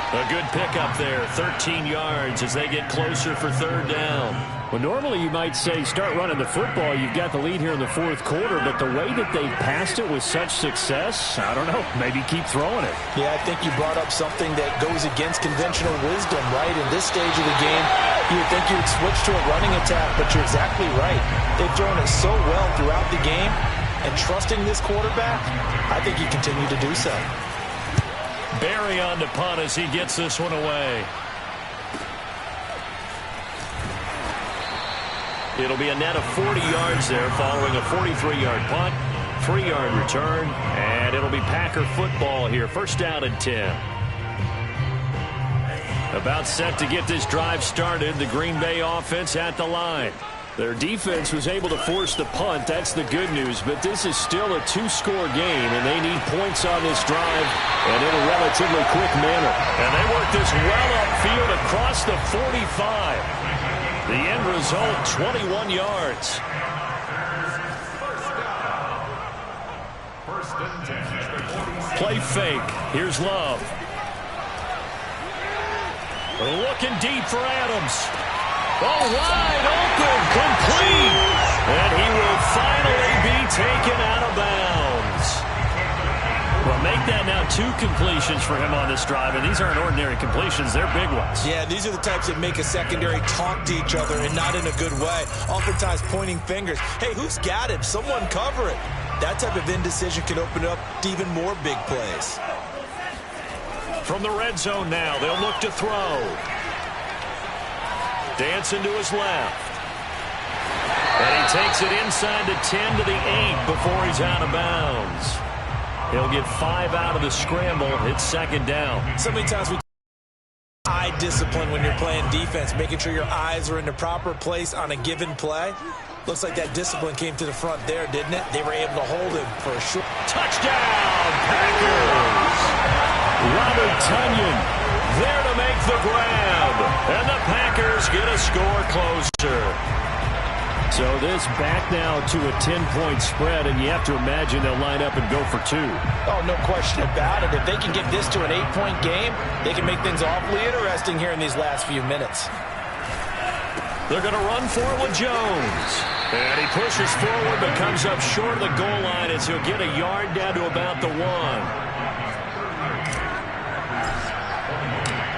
A good pickup there. 13 yards as they get closer for third down. Well, normally you might say start running the football. You've got the lead here in the fourth quarter, but the way that they passed it with such success, I don't know, maybe keep throwing it. Yeah, I think you brought up something that goes against conventional wisdom, right? In this stage of the game, you would think you would switch to a running attack, but you're exactly right. They've thrown it so well throughout the game, and trusting this quarterback, I think you continue to do so. Barry on the punt as he gets this one away. It'll be a net of 40 yards there following a 43-yard punt, 3-yard return, and it'll be Packer football here. First down and 10. About set to get this drive started, the Green Bay offense at the line. Their defense was able to force the punt. That's the good news. But this is still a two-score game, and they need points on this drive and in a relatively quick manner. And they work this well upfield across the 45. The end result, 21 yards. Play fake. Here's Love. Looking deep for Adams. Oh, wide open, complete. And he will finally be taken out of bounds. Well, make that now 2 completions for him on this drive, and these aren't ordinary completions. They're big ones. Yeah, these are the types that make a secondary talk to each other, and not in a good way. Oftentimes pointing fingers. Hey, who's got him? Someone cover it. That type of indecision can open up to even more big plays. From the red zone now, they'll look to throw. Dancing to his left. And he takes it inside the 10 to the 8 before he's out of bounds. He'll get 5 out of the scramble. It's second down. So many times we eye discipline when you're playing defense, making sure your eyes are in the proper place on a given play. Looks like that discipline came to the front there, didn't it? They were able to hold him for a short touchdown, Packers! Robert Tonyan there to make the grab. And the Packers get a score closer. So this back now to a 10-point spread, and you have to imagine they'll line up and go for 2. Oh, no question about it. If they can get this to an 8-point game, they can make things awfully interesting here in these last few minutes. They're going to run for it with Jones. And he pushes forward but comes up short of the goal line as he'll get a yard down to about the 1.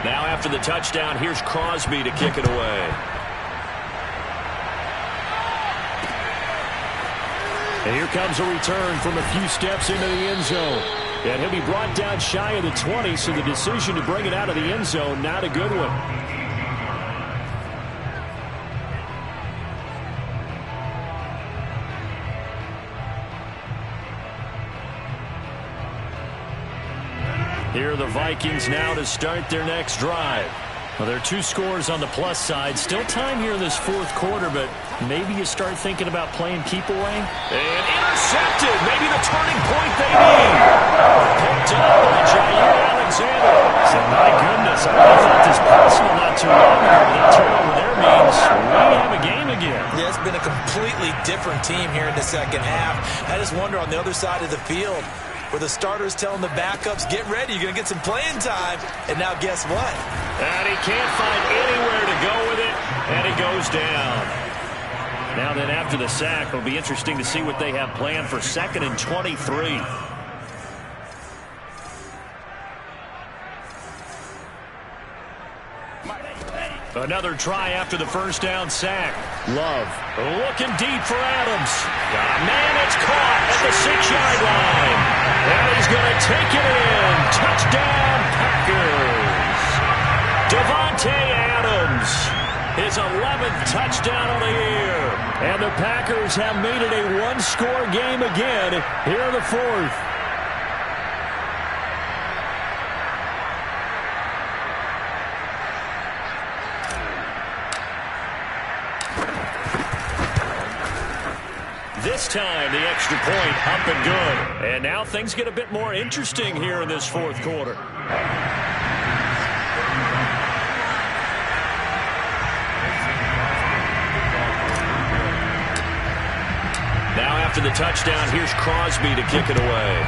Now after the touchdown, here's Crosby to kick it away. And here comes a return from a few steps into the end zone. And he'll be brought down shy of the 20, so the decision to bring it out of the end zone, not a good one. Here are the Vikings now to start their next drive. Well, there are 2 scores on the plus side. Still time here in this fourth quarter, but maybe you start thinking about playing keep away. And intercepted. Maybe the turning point they need. Picked up by Jair Alexander. So, my goodness, I thought this possible not too long ago. That turnover there means we have a game again. Yeah, it's been a completely different team here in the second half. I just wonder on the other side of the field, where the starters telling the backups, get ready, you're going to get some playing time. And now guess what? And he can't find anywhere to go with it, and he goes down. Now then, after the sack, it'll be interesting to see what they have planned for 2nd and 23. Another try after the first down sack. Love looking deep for Adams. Got a man, it's caught at the 6-yard line. And he's going to take it in. Touchdown, Packers. Davante Adams, his 11th touchdown of the year. And the Packers have made it a 1-score game again here in the fourth. This time, the extra point up and good. And now things get a bit more interesting here in this fourth quarter. Now after the touchdown, here's Crosby to kick it away.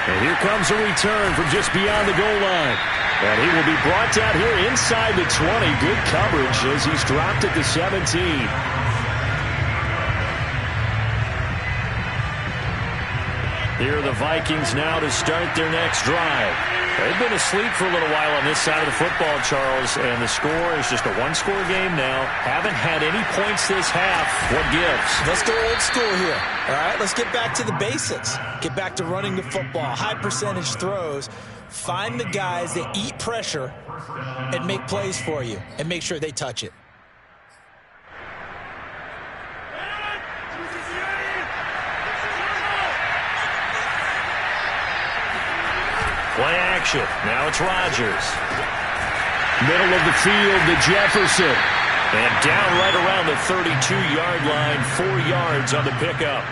And here comes a return from just beyond the goal line. And he will be brought down here inside the 20. Good coverage as he's dropped at the 17. Here are the Vikings now to start their next drive. They've been asleep for a little while on this side of the football, Charles, and the score is just a one-score game now. Haven't had any points this half. What gives? Let's go old school here. All right, let's get back to the basics. Get back to running the football, high percentage throws. Find the guys that eat pressure and make plays for you and make sure they touch it. Play action. Now it's Rodgers. Middle of the field to Jefferson. And down right around the 32-yard line, 4 yards on the pickup.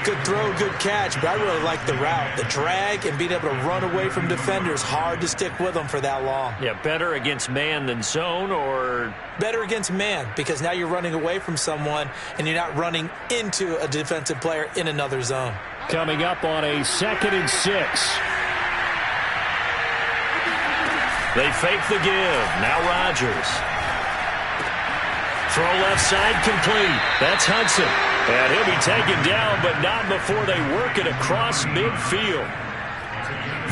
Good throw, good catch, but I really like the route. The drag and being able to run away from defenders, hard to stick with them for that long. Yeah, better against man than zone, or? Better against man, because now you're running away from someone and you're not running into a defensive player in another zone. Coming up on a 2nd and 6. They fake the give. Now Rodgers. Throw left side complete. That's Hudson. And he'll be taken down, but not before they work it across midfield.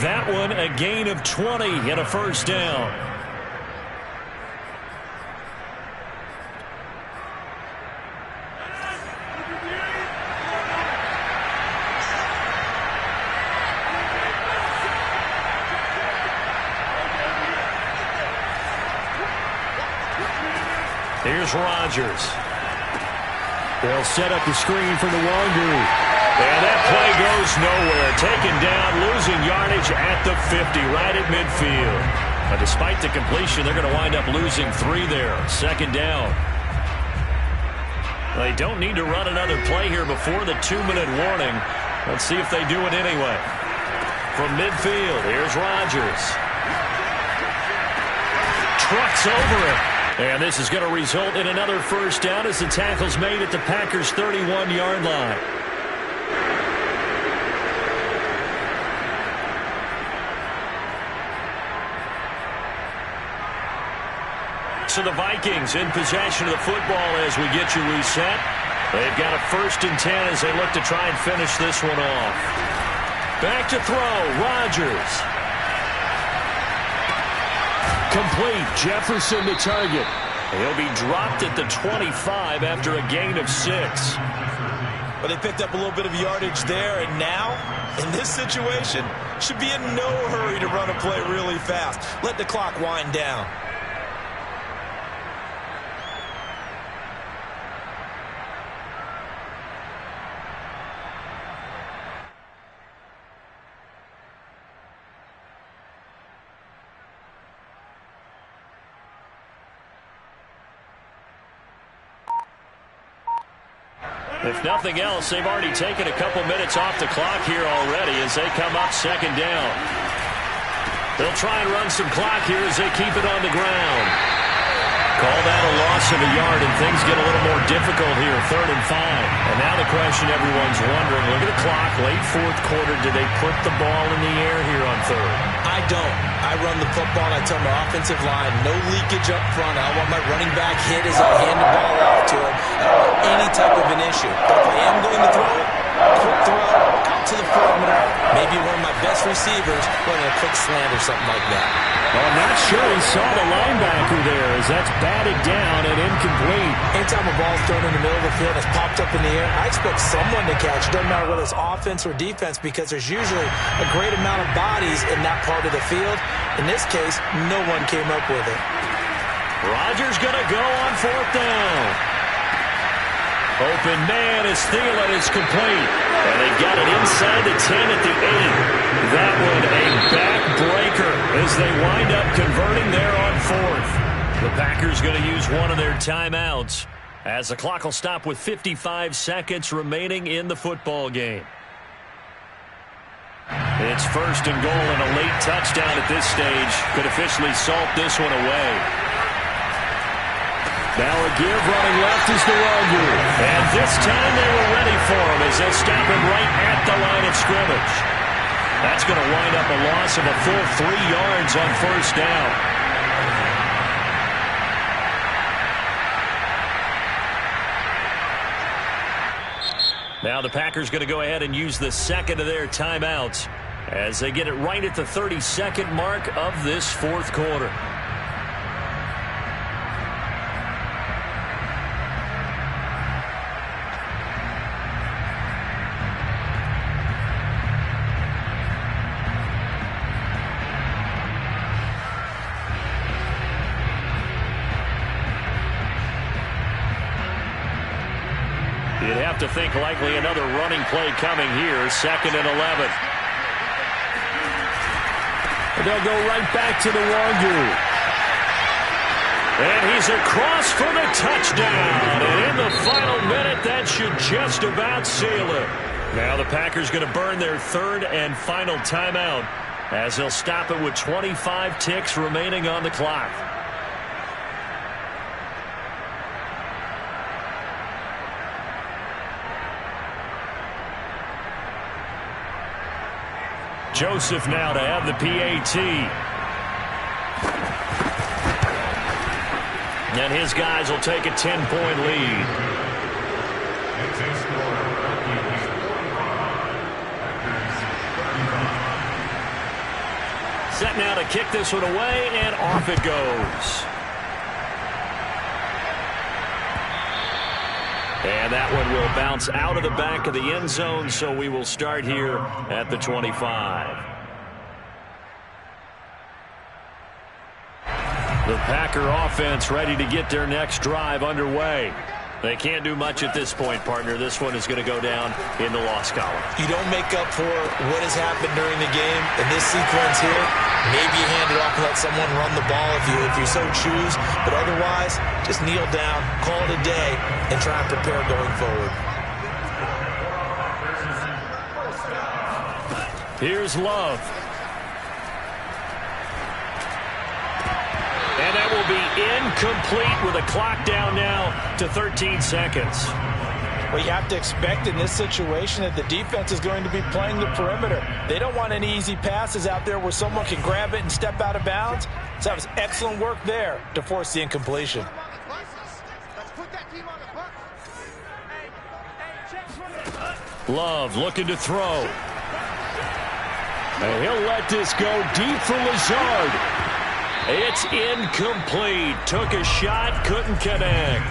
That one a gain of 20 and a first down. Here's Rodgers. They'll set up the screen for the Wangu. And that play goes nowhere. Taken down, losing yardage at the 50, right at midfield. But despite the completion, they're going to wind up losing 3 there. 2nd down. They don't need to run another play here before the 2-minute warning. Let's see if they do it anyway. From midfield, here's Rodgers. Trucks over it. And this is going to result in another first down as the tackle's made at the Packers' 31-yard line. So the Vikings in possession of the football as we get you reset. They've got a 1st and 10 as they look to try and finish this one off. Back to throw, Rodgers. Complete. Jefferson the target. He'll be dropped at the 25 after a gain of 6. Well, they picked up a little bit of yardage there, and now, in this situation, should be in no hurry to run a play really fast. Let the clock wind down. If nothing else, they've already taken a couple minutes off the clock here already as they come up 2nd down. They'll try and run some clock here as they keep it on the ground. Call that a loss of a yard, and things get a little more difficult here, 3rd and 5. And now the question everyone's wondering, look at the clock, late 4th quarter, do they put the ball in the air here on 3rd? I don't. I run the football, and I tell my offensive line, no leakage up front. I don't want my running back hit as I hand the ball off to him. I don't want any type of an issue. But if I am going to throw it, quick throw, out to the perimeter, maybe one of my best receivers running a quick slant or something like that. Well, I'm not sure he saw the linebacker there as that's batted down and incomplete. Anytime a ball's thrown in the middle of the field and it's popped up in the air, I expect someone to catch. It doesn't matter whether it's offense or defense because there's usually a great amount of bodies in that part of the field. In this case, no one came up with it. Rodgers going to go on 4th down. Open man is Thielen is complete. And they got it inside the 10 at the 8. That one a backbreaker as they wind up converting there on 4th. The Packers going to use one of their timeouts as the clock will stop with 55 seconds remaining in the football game. It's first and goal, and a late touchdown at this stage could officially salt this one away. Now a give running left is the Wagyu. And this time they were ready for him as they'll stop him right at the line of scrimmage. That's going to wind up a loss of a full 3 yards on first down. Now the Packers going to go ahead and use the second of their timeouts as they get it right at the 32nd mark of this fourth quarter. You'd have to think likely another running play coming here, 2nd and 11. And they'll go right back to the Wagyu. And he's across for the touchdown. And in the final minute, that should just about seal it. Now the Packers going to burn their third and final timeout as they'll stop it with 25 ticks remaining on the clock. Joseph now to have the PAT. And his guys will take a 10-point lead. Set now to kick this one away, and off it goes. And that one will bounce out of the back of the end zone, so we will start here at the 25. The Packer offense ready to get their next drive underway. They can't do much at this point, partner. This one is going to go down in the loss column. You don't make up for what has happened during the game in this sequence here. Maybe you hand it off and let someone run the ball if you so choose. But otherwise, just kneel down, call it a day, and try and prepare going forward. Here's Love. And that will be incomplete with a clock down now to 13 seconds. Well, you have to expect in this situation that the defense is going to be playing the perimeter. They don't want any easy passes out there where someone can grab it and step out of bounds. So that was excellent work there to force the incompletion. Love looking to throw. And he'll let this go deep for Lazard. It's incomplete. Took a shot, couldn't connect.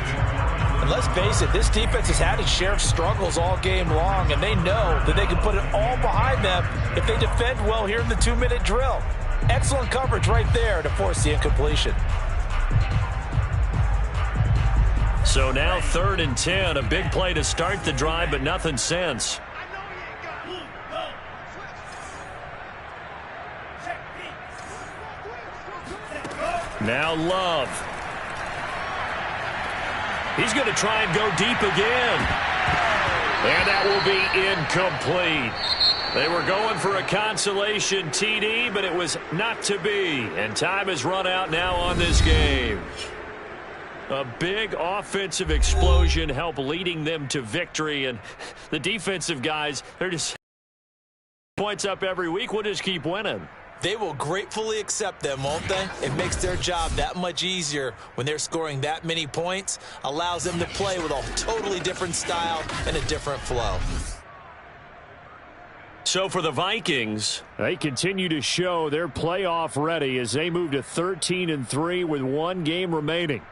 And let's face it, this defense has had its share of struggles all game long, and they know that they can put it all behind them if they defend well here in the 2-minute drill. Excellent coverage right there to force the incompletion. So now 3rd and 10, a big play to start the drive, but nothing since. Now Love. He's going to try and go deep again. And that will be incomplete. They were going for a consolation TD, but it was not to be. And time has run out now on this game. A big offensive explosion helped leading them to victory. And the defensive guys, they're just points up every week. We'll just keep winning. They will gratefully accept them, won't they? It makes their job that much easier when they're scoring that many points. Allows them to play with a totally different style and a different flow. So for the Vikings, they continue to show they're playoff ready as they move to 13-3 with 1 game remaining.